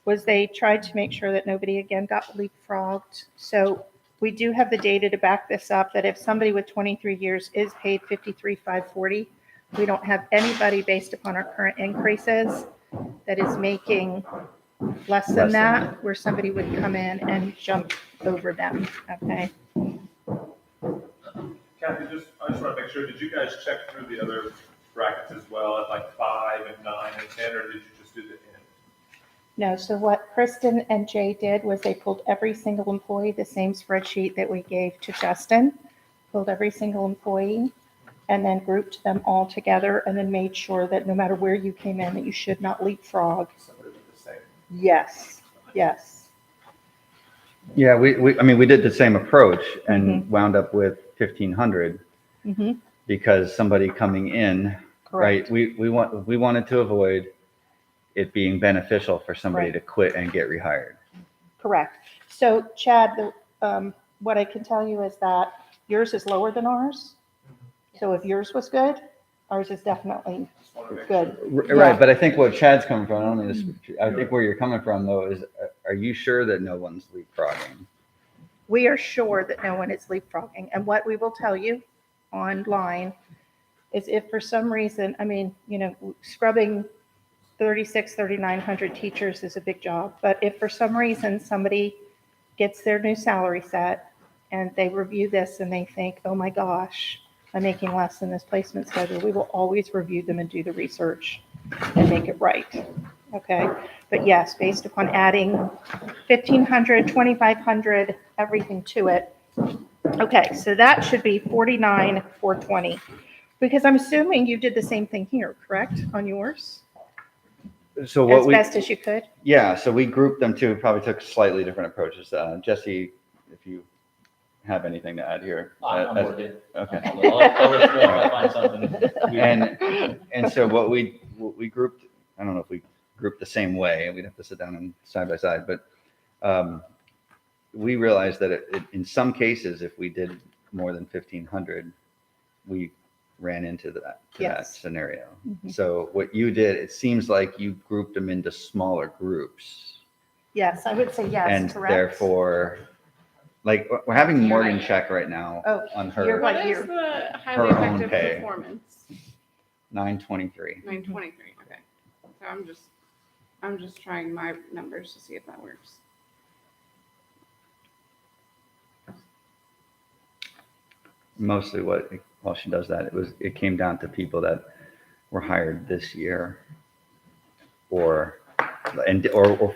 was they tried to make sure that nobody again got leapfrogged. So we do have the data to back this up, that if somebody with 23 years is paid 53,540, we don't have anybody based upon our current increases that is making less than that, where somebody would come in and jump over them, okay? Kathy, I just want to make sure, did you guys check through the other brackets as well at like 5 and 9 and 10, or did you just do the end? No, so what Kristen and Jay did was they pulled every single employee, the same spreadsheet that we gave to Justin, pulled every single employee, and then grouped them all together, and then made sure that no matter where you came in, that you should not leapfrog. Somebody did the same. Yes, yes. Yeah, I mean, we did the same approach and wound up with 1,500 Mm-hmm. because somebody coming in, right? Correct. We wanted to avoid it being beneficial for somebody Right. to quit and get rehired. Correct. So Chad, what I can tell you is that yours is lower than ours. So if yours was good, ours is definitely Just want to make good. sure. Right, but I think what Chad's coming from, I don't mean to, I think where you're coming from though is, are you sure that no one's leapfrogging? We are sure that no one is leapfrogging. And what we will tell you online is if for some reason, I mean, scrubbing 3,900 teachers is a big job. But if for some reason somebody gets their new salary set and they review this and they think, oh my gosh, I'm making less than this placement schedule, we will always review them and do the research and make it right. Okay. But yes, based upon adding 1,500, 2,500, everything to it. Okay. So that should be 49,420, because I'm assuming you did the same thing here, correct? On yours? So what As best as you could? yeah, so we grouped them too, probably took slightly different approaches. Jesse, if you have anything to add here. I'm working. Okay. I'll risk it if I find something. And so what we grouped, I don't know if we grouped the same way, we'd have to sit down and side by side, but we realized that in some cases, if we did more than 1,500, we ran into that Yes. scenario. Mhm. So what you did, it seems like you grouped them into smaller groups. Yes, I would say yes, And correct. therefore, like, we're having You're Morgan right. check right now Oh, on you're her right. What here. is the highly her own effective pay. performance? 923. 923, okay. So I'm just trying my numbers to see if that works. Mostly while she does that, it came down to people that were hired this year or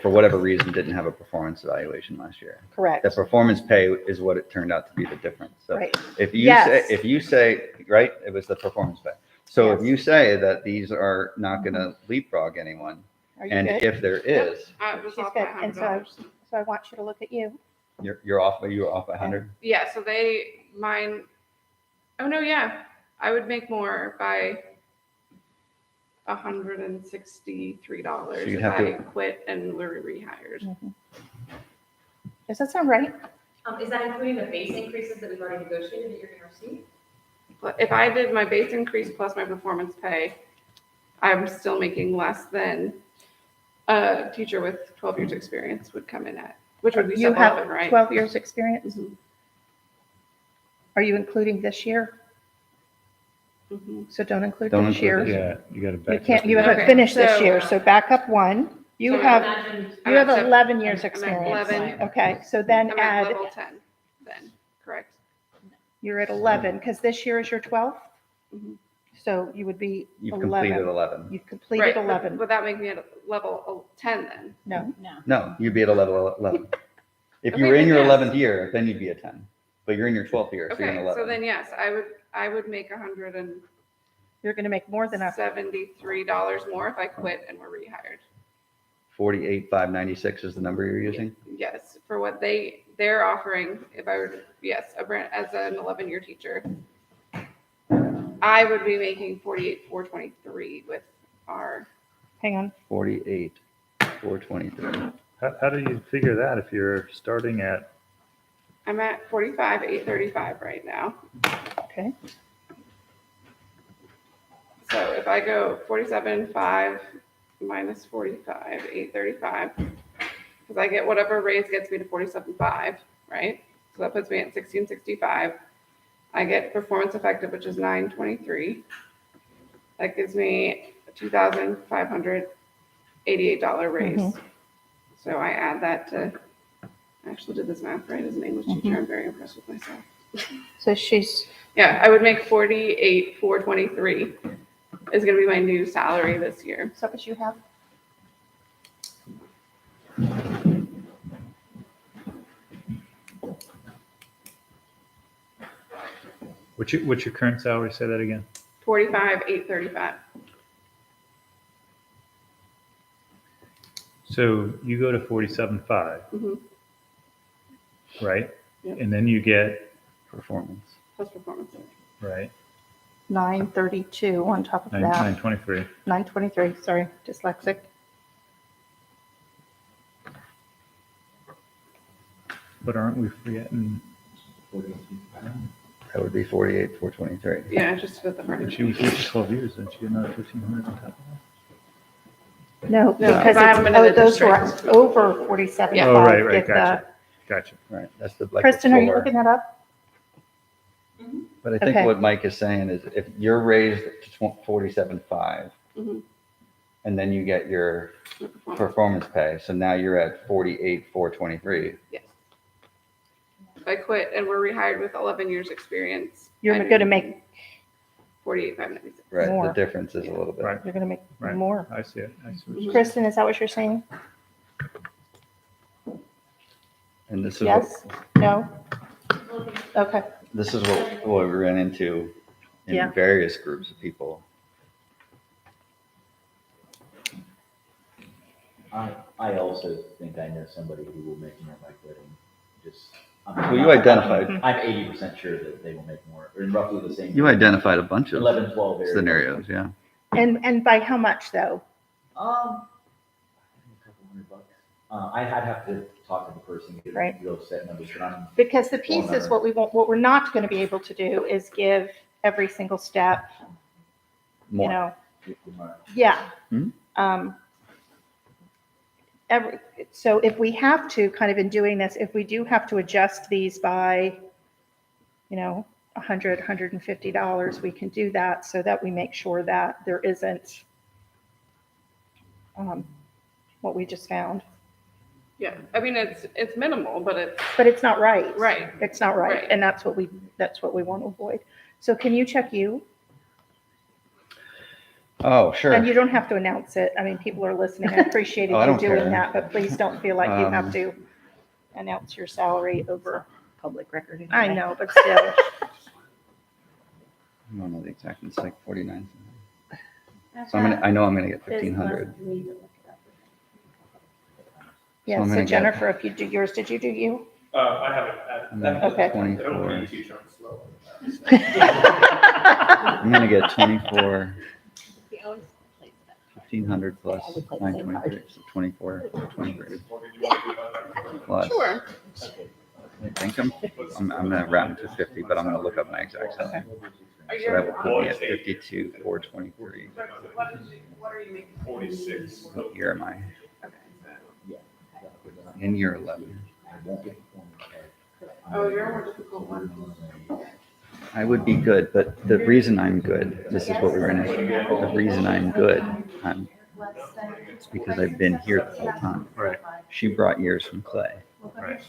for whatever reason didn't have a performance evaluation last year. Correct. The performance pay is what it turned out to be the difference. So Right. if you Yes. say, right, it was the performance pay. So if Yes. you say that these are not going to leapfrog anyone, Are you and good? if there is, It was She's off good. by And $100. so I want you to look at you. you're off, but you were off by 100. Yeah, so mine, oh no, yeah, I would make more by $163 So you'd if have I to- quit and were rehired. Does that sound right? Is that including the base increases that we've already negotiated that you're gonna receive? But if I did my base increase plus my performance pay, I'm still making less than a teacher with 12 years experience would come in at, which would be You step have 11, right? 12 years experience. Mhm. Are you including this year? Mhm. So don't include Don't this include year. this. Yeah, you gotta You back. can't, up. you haven't Okay, finished this so- year, so back up one. You So have, Imagine- you have I'm at 11 years I'm at experience. 11. Okay, so then I'm at add, level 10 then, correct? you're at 11, because this year is your 12th? Mhm. So you would be You've completed 11. 11. You've completed Right, but 11. would that make me at a level 10 then? No, No, you'd be at a level 11. If you Okay, were in then your yes. 11th year, then you'd be a 10. But you're in your 12th year, so you're an Okay, 11. so then yes, I would make $173 you're going to make more than a, more if I quit and were rehired. 48,596 is the number you're using? Yes, for what they're offering, if I were, yes, as an 11-year teacher, I would be making 48,423 with our, hang on, 48,423. How do you figure that if you're starting at, I'm at 45,835 right now. okay. So if I go 47,5 minus 45,835, because I get whatever raise gets me to 47,5, right? So that puts me at 1665. I get performance effective, which is 923. That gives me a $2,588 raise. So I add that to, I actually did this math right as an English teacher. I'm very impressed with myself. So she's, Yeah, I would make 48,423 is going to be my new salary this year. is that what you have? what's your current salary? Say that again. 45,835. So you go to 47.5, Mhm. right? Yep. And then you get, Performance. Plus performance. right, 932 on top of that. 923. 923, sorry, dyslexic. But aren't we forgetting, That would be 48,423. Yeah, just with the if furniture. she was here for 12 years, then she get another 1,500 on top of that? No, because I haven't been in the those were district. over 47.5. Yeah. Oh, right, get the- gotcha. Gotcha. Right, that's the, like the Kristen, are you floor. looking that up? But I think Okay. what Mike is saying is if you're raised to 47.5, Mhm. and then you get your Performance. performance pay, so now you're at 48,423. Yes. If I quit and were rehired with 11 years experience, You're I'd going to make, 48,596. Right, More. the difference is a little bit. Right. you're going to make Right. more. I see it. I see what you're saying. Kristen, is that what you're saying? And this is Yes? No? Okay. this is what we ran into in Yeah. various groups of people. I also think I know somebody who will make more by quitting, just. Well, you identified, I'm 80% sure that they will make more, or in roughly the same. you identified a bunch of 11, 12 areas. scenarios, yeah. And by how much though? A couple $100. I'd have to talk to the person, get Right. real set numbers, but I'm, Because the piece is what we won't, what we're not going to be able to do is give every single step, you More. know, more. yeah. Mhm. so if we have to, kind of in doing this, if we do have to adjust these by, $150, we can do that so that we make sure that there isn't what we just found. Yeah, I mean, it's minimal, but it's, But it's not right. right. It's not right. Right. And that's what we want to avoid. So can you check you? Oh, sure. And you don't have to announce it. I mean, people are listening. I appreciated Oh, I you don't doing care. that, but please don't feel like you have Um, to announce your salary over. Public record. I anyway. know, but still. I don't know the exact, it's like 49. So I know I'm gonna get 1,500. Yeah, I'm so gonna get- Jennifer, if you do yours, did you do you? I haven't, I'm gonna Okay. get I don't 24. want to teach, I'm slow. I'm gonna get 24, 1,500 plus I would play the same 923, so 24, 23 plus. Sure. I think I'm gonna round to 50, but I'm gonna look up my exact salary. Are So that will put me at 52, 423. What are you making? 46. What year am I? Okay. In year 11. Oh, you're a more difficult one. I would be good, but the reason I'm good, this is what we were gonna, the reason I'm good, it's because I've been here the whole time. Right, She brought years from Clay. right,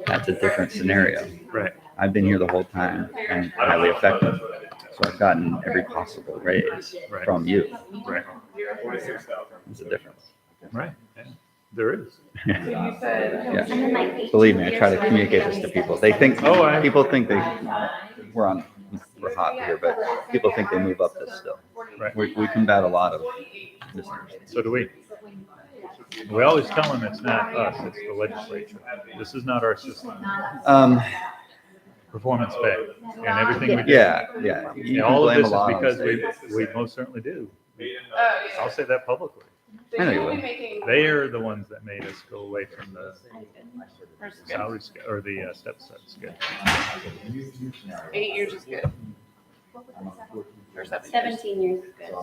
That's a different scenario. right. I've been here the whole time and highly effective. So I've gotten every possible raise Right. from you. Right, 46,000. There's a difference. right. Yeah, there is. So you said, Yeah. Believe me, I try to communicate this to people. They think, people think we're hot here, but people think they move up this still. Right. We combat a lot of misunderstandings. So do we. We always tell them it's not us, it's the legislature. This is not our system. Performance pay and everything we do. Yeah. You And can all of blame a this is lot on because state. we most certainly do. oh, I'll say that publicly. So I know you you will be will. making, They are the ones that made us go away from the where's it salary scale or the step schedule. good? 8 years is good. Or 7 years. 17 years is good.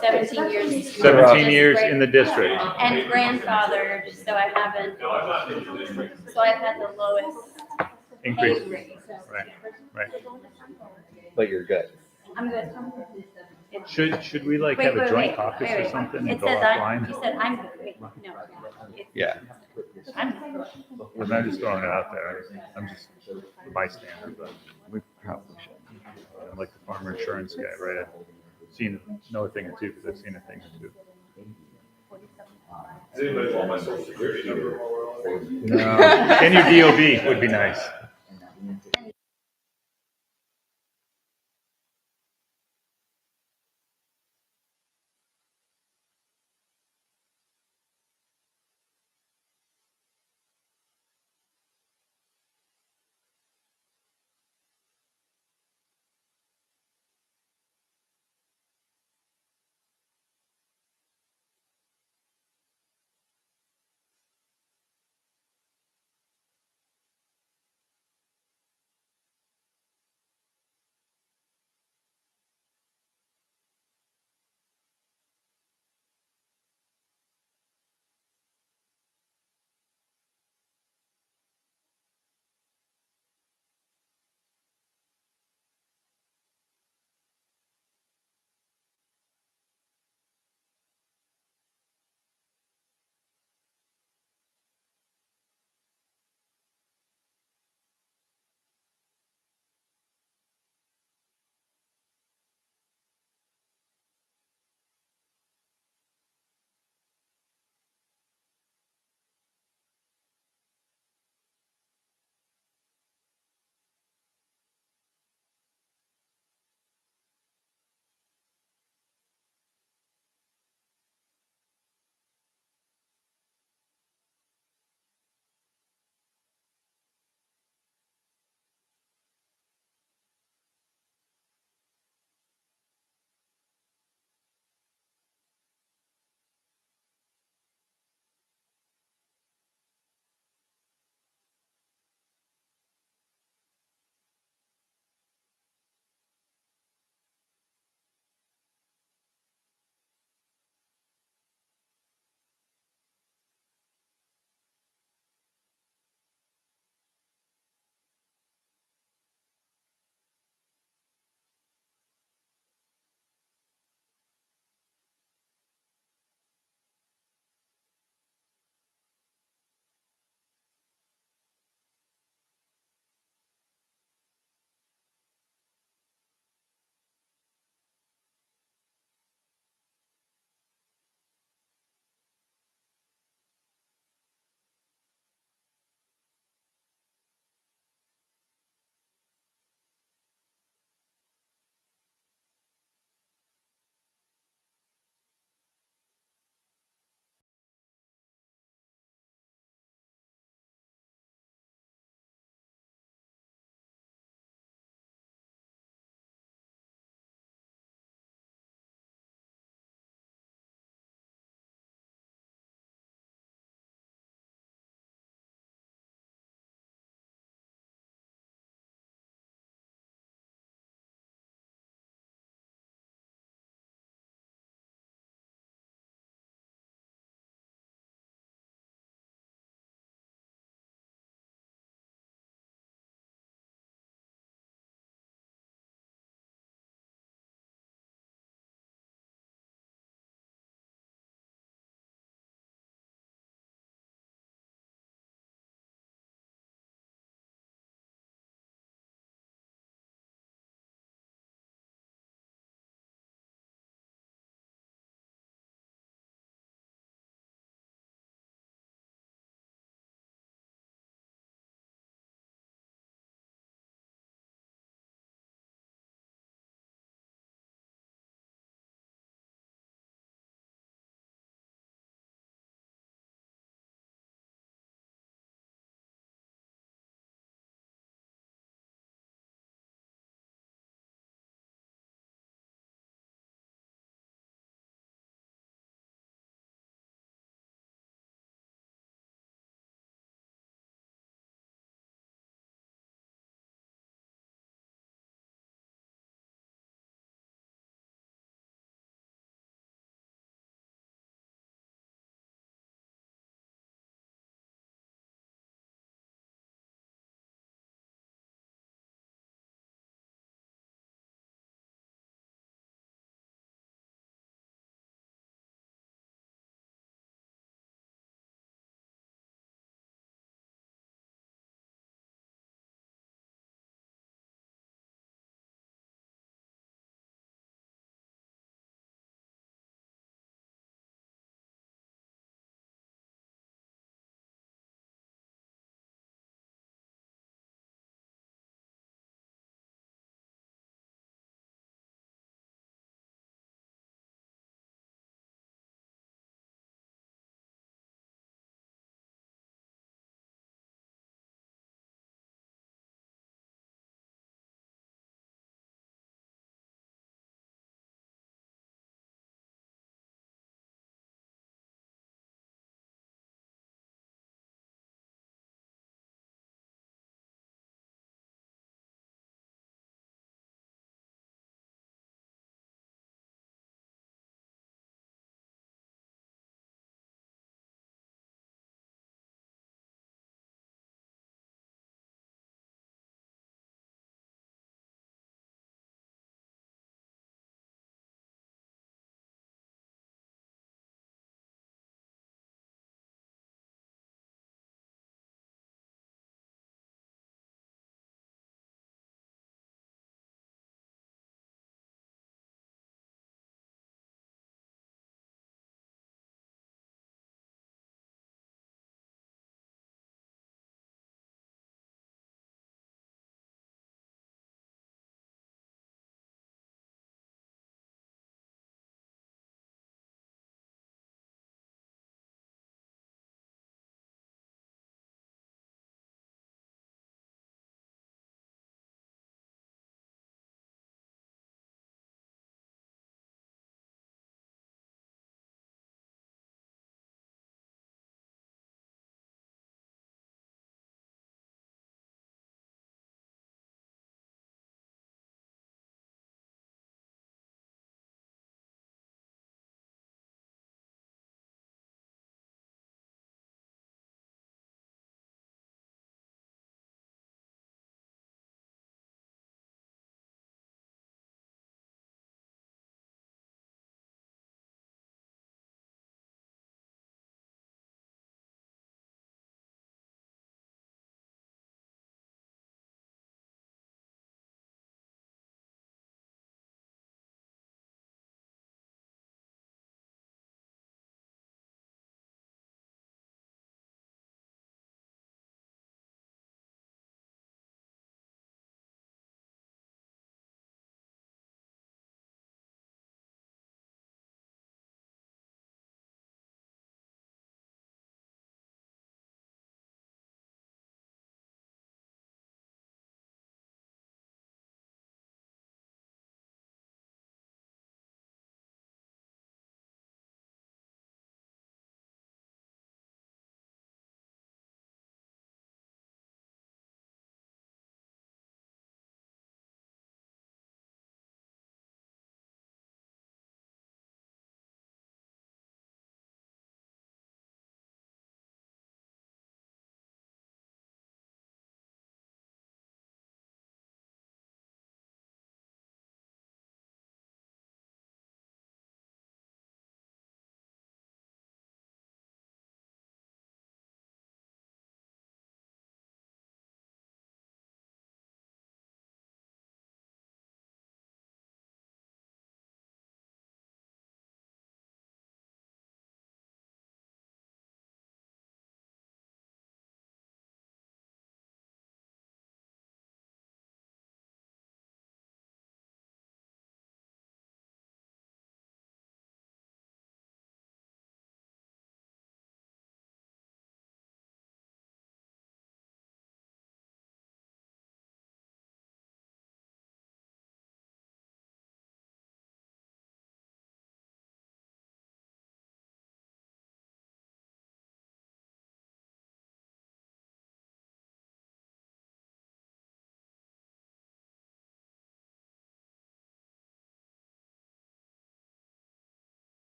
17 years. is 17 just years great. in the district. And grandfathered, so I haven't, No, I'm not in the district. so I've had the lowest Increase. pay raise. Right, right. But you're good. I'm good. Should we like Wait, have a wait, joint wait, caucus wait, or wait. something and It go says offline? you said I'm good. Wait, no. Yeah. I'm good. I'm not just throwing it out there. I'm just a bystander, but We probably should. I'm like the farmer insurance guy, right? I've seen, know a thing or two because I've seen a thing or two. Does anybody want my social security number while we're on? No. And your DOB would be nice.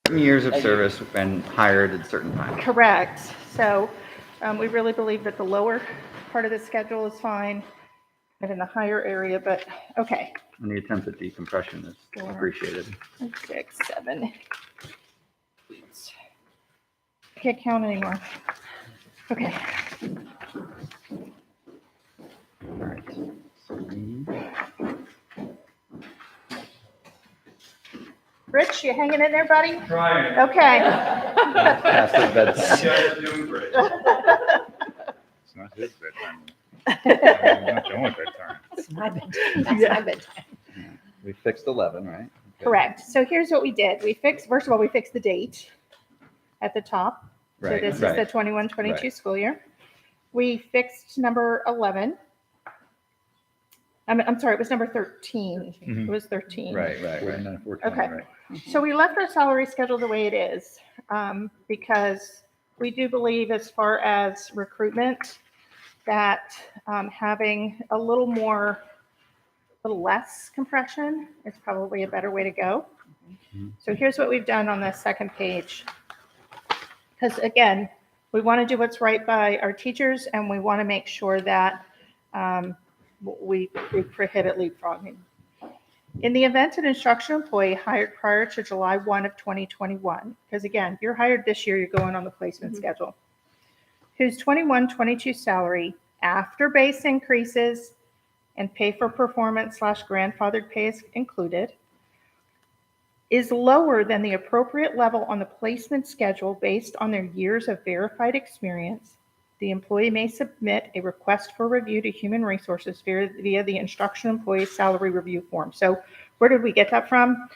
certain years of service and hired at certain times. Correct. So we really believe that the lower part of the schedule is fine and in the higher area, but okay. And the attempt at decompression is appreciated. 6, 7. Can't count anymore. Okay. All right. So Rich, you hanging in there, buddy? Trying. Okay. past his bedtime. You guys are doing great. It's not his bedtime. I'm not doing bedtime. It's my bedtime. That's my bedtime. We fixed 11, right? Okay. Correct. So here's what we did. First of all, we fixed the date at the top. So Right, this is the right. 21-22 Right. school year. We fixed number 11. I'm sorry, it was number 13. Mhm. It was 13. Right, right, We're right. in 14, Okay. right? So we left our salary schedule the way it is because we do believe as far as recruitment that having a little less compression is probably a better way to go. Mhm. So here's what we've done on the second page. Because again, we want to do what's right by our teachers and we want to make sure that we prohibit leapfrogging. In the event an instructional employee hired prior to July 1 of 2021, because again, you're hired this year, you're going on the placement schedule, whose 21-22 salary after base increases and pay for performance / grandfathered pay is included, is lower than the appropriate level on the placement schedule based on their years of verified experience, the employee may submit a request for review to Human Resources via the instructional employee salary review form. So where did we get that from?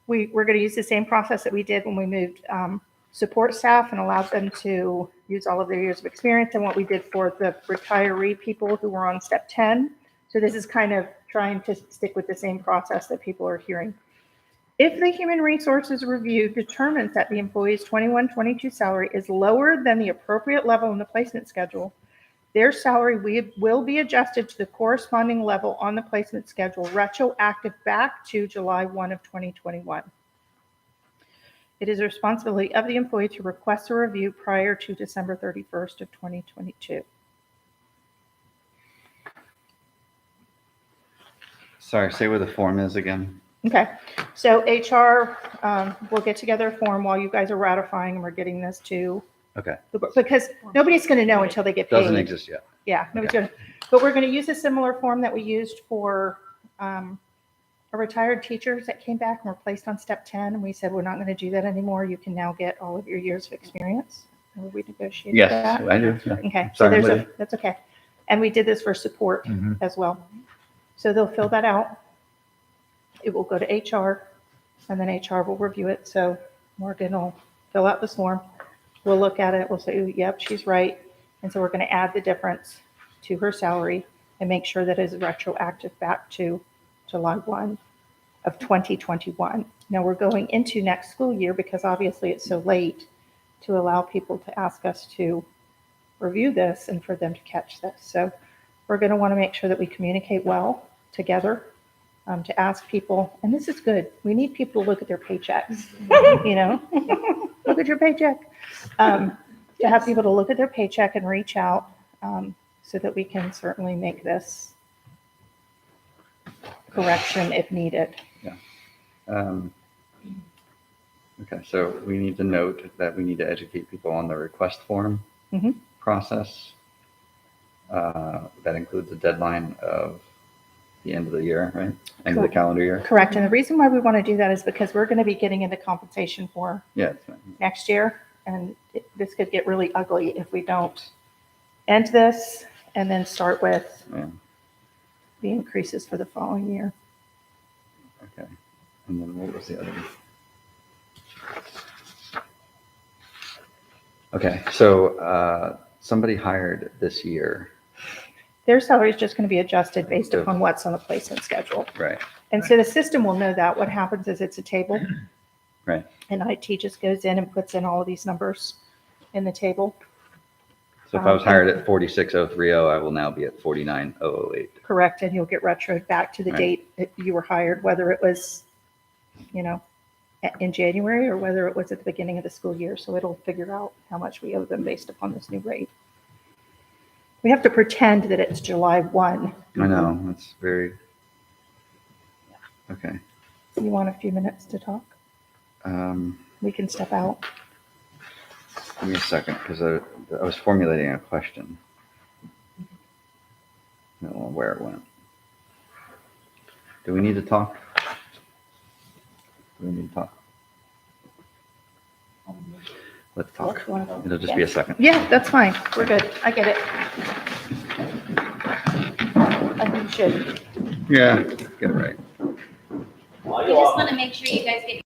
We're going to use the same process that we did when we moved support staff and allowed them to use all of their years of experience and what we did for the retiree people who were on step 10. So this is kind of trying to stick with the same process that people are hearing. If the Human Resources Review determines that the employee's 21-22 salary is lower than the appropriate level in the placement schedule, their salary will be adjusted to the corresponding level on the placement schedule, retroactive back to July 1 of 2021. It is the responsibility of the employee to request a review prior to December 31st of 2022. Sorry, say where the form is again. Okay, so HR will get together a form while you guys are ratifying and we're getting this to Okay. the board, because nobody's going to know until they get paid. Doesn't exist yet. Yeah, nobody's going to, but we're going to use a similar form that we used for a retired teachers that came back and were placed on step 10. And we said, we're not going to do that anymore. You can now get all of your years of experience. Remember we negotiated Yes, that? I do. Yeah. Okay, so Sorry, there's Lydia. that's okay. And we did this for support Mhm. as well. So they'll fill that out. It will go to HR and then HR will review it. So Morgan will fill out this form. We'll look at it. We'll say, "Ooh, yep, she's right." And so we're going to add the difference to her salary and make sure that it is retroactive back to July 1 of 2021. Now we're going into next school year because obviously it's so late to allow people to ask us to review this and for them to catch this. So we're going to want to make sure that we communicate well together to ask people, and this is good. We need people to look at their paychecks, look at your paycheck. To have people to look at their paycheck and reach out so that we can certainly make this correction if needed. Okay, so we need to note that we need to educate people on the request form Mhm. process. That includes a deadline of the end of the year, right? End of the Correct. calendar year. Correct. And the reason why we want to do that is because we're going to be getting into compensation for Yeah, that's right. next year. And this could get really ugly if we don't end this and then start with Yeah. the increases for the following year. Okay. And then what was the other one? Okay, so somebody hired this year, Their salary is just going to be adjusted based upon what's on the placement schedule. right? And so the system will know that. What happens is it's a table. Right. And IT just goes in and puts in all of these numbers in the table. So if I was hired at 46,030, I will now be at 49,008. Correct. And you'll get retroed back to the Right. date that you were hired, whether it was, in January or whether it was at the beginning of the school year. So it'll figure out how much we owe them based upon this new rate. We have to pretend that it's July 1. I know, that's very, okay. You want a few minutes to talk? We can step out. Give me a second, because I was formulating a question. I don't know where it went. Do we need to talk? Do we need to talk? Let's talk. You wanna go? It'll just be a second. Yeah, that's fine. We're good. I get it. I think you should. Yeah, get it right. We just want to make sure you guys get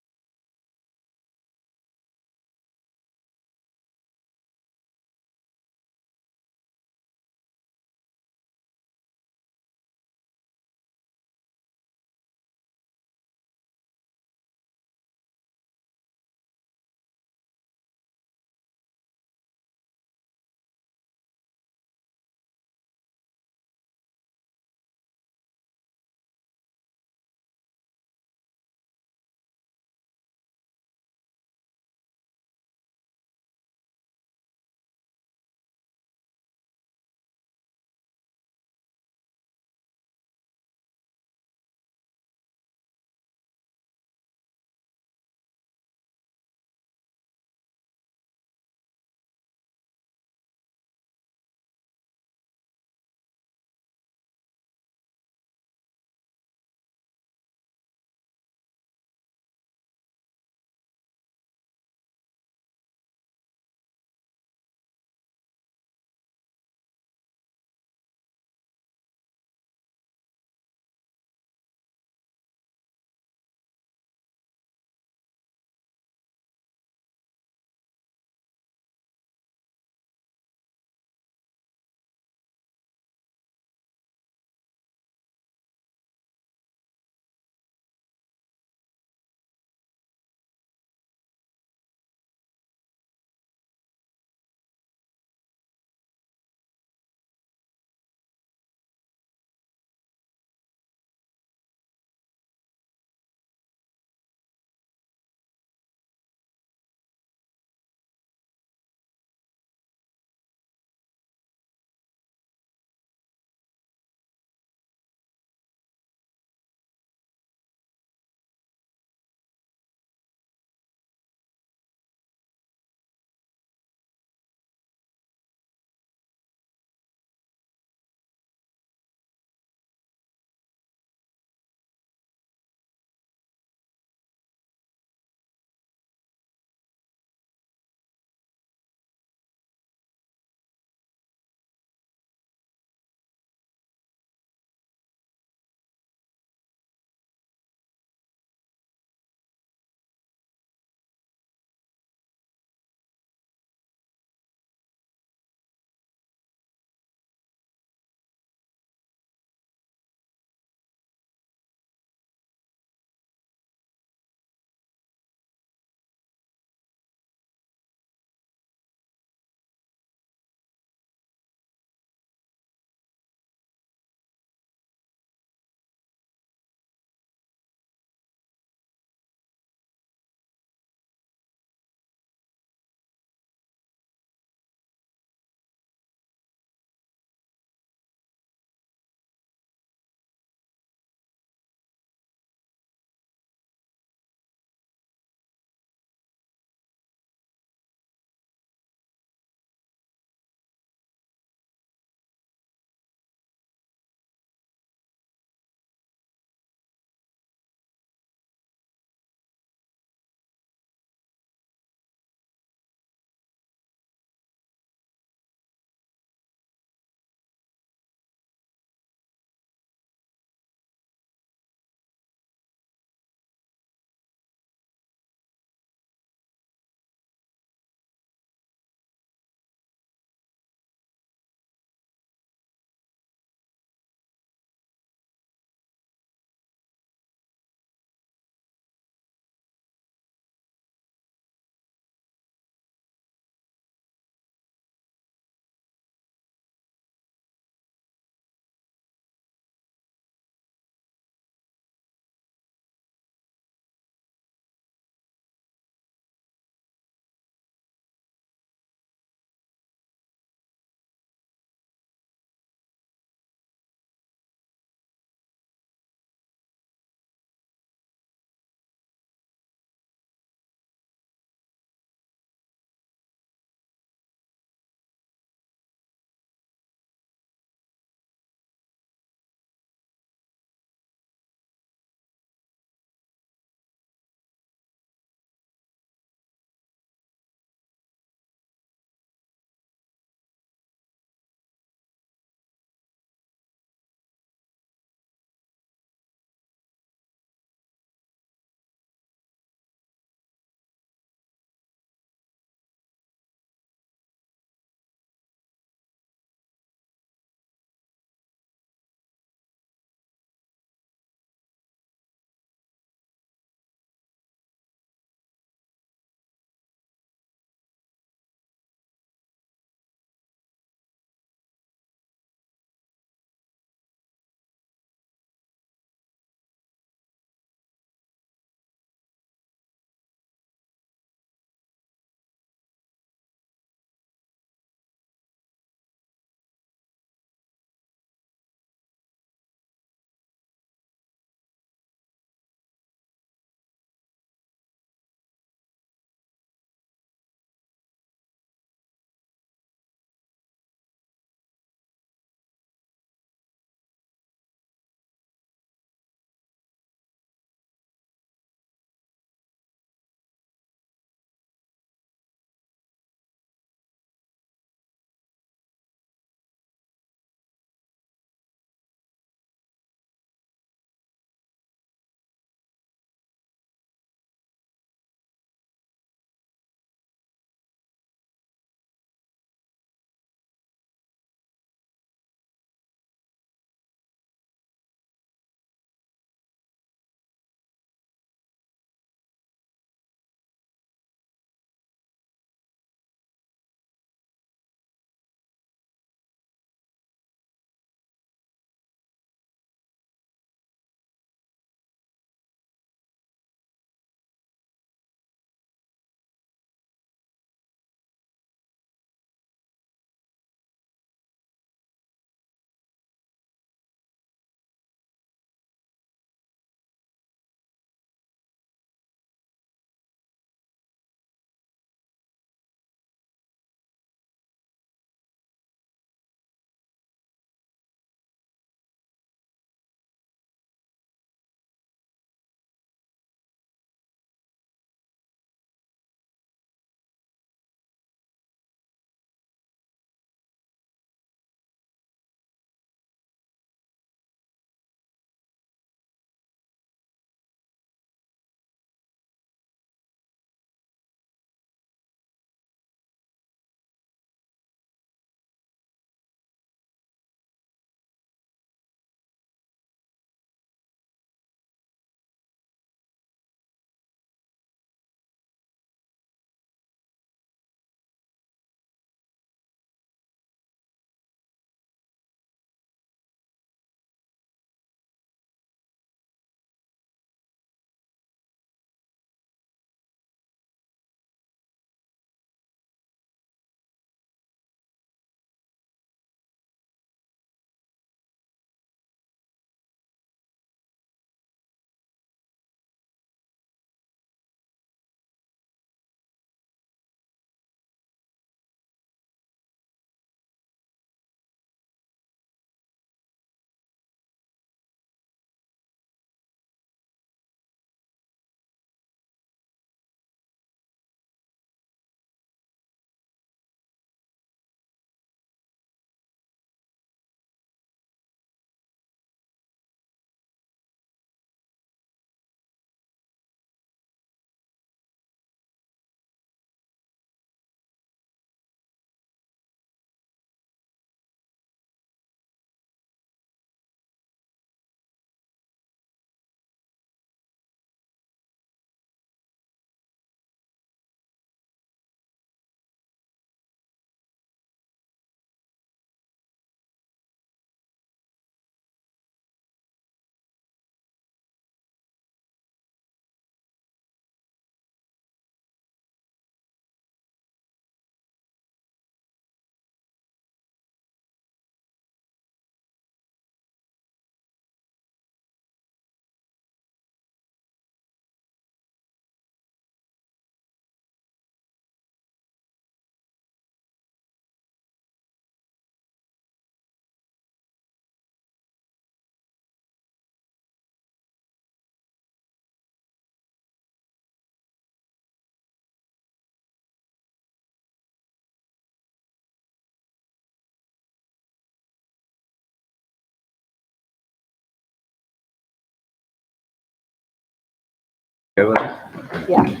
Good with it? Yeah.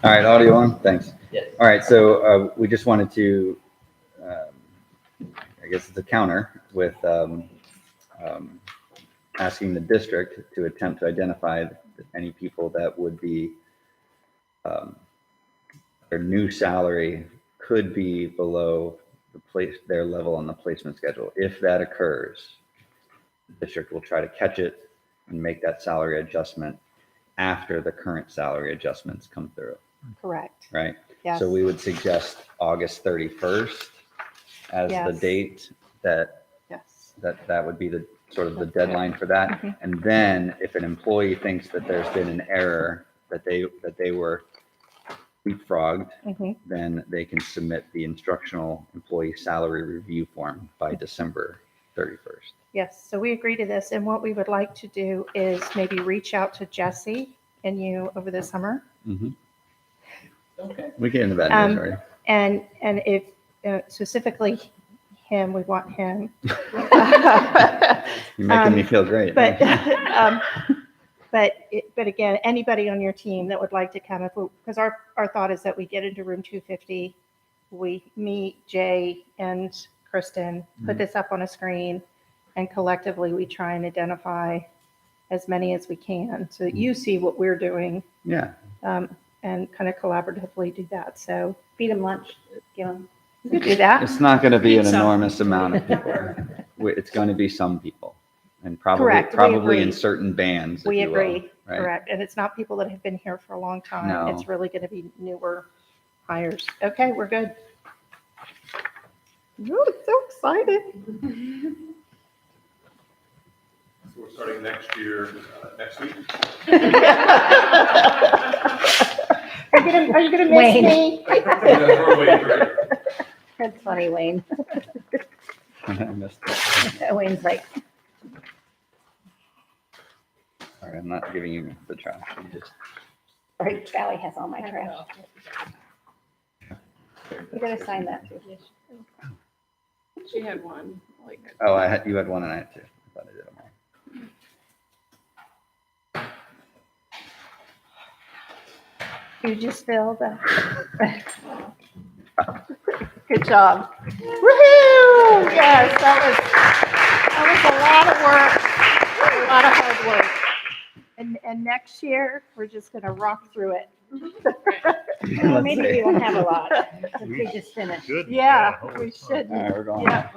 All right, audio on, thanks. Yes. All right, so we just wanted to, I guess it's a counter with asking the district to attempt to identify any people that would be, their new salary could be below their level on the placement schedule. If that occurs, the district will try to catch it and make that salary adjustment after the current salary adjustments come through, Correct. right? Yes. So we would suggest August 31st as the Yes. date that Yes. that would be the sort of the deadline for that. Mhm. And then if an employee thinks that there's been an error, that they were leapfrogged, Mhm. then they can submit the instructional employee salary review form by December 31st. Yes, so we agree to this, and what we would like to do is maybe reach out to Jesse and you over the summer. Okay. We get into that news Um, already. And if specifically him, we want him. You're making me feel great. But, but again, anybody on your team that would like to come, because our thought is that we get into room 250, we meet Jay and Kristen, put this up on a screen, and collectively we try and identify as many as we can so that you see what we're doing, Yeah. and kind of collaboratively do that. So Feed them lunch, give them. you could do that. It's not going to be an Pizza. enormous amount of people. It's going to be some people, and probably Correct, we probably in agree. certain bands. if We you will, agree, right? correct. And it's not people that have been here for a long time. No. It's really going to be newer hires. Okay, we're good. Ooh, so excited. So we're starting next year, next week. Are you gonna miss Wayne. me? We're waiting for it. That's funny, Wayne. I missed it. Wayne's like, Sorry, I'm not giving you the trash. I'm just- right, Sally has all my trash. You gotta sign that too. She had one, like, Oh, you had one and I had two. I thought I did them all. You just filled the. Good job. Woohoo! Yes, that was a lot of work, a lot of hard work. And next year, we're just gonna rock through it. Well, Let's maybe see. we won't have a lot, since we just finished. Good. Yeah, holy we smokes. should. All right, we're going. Yeah.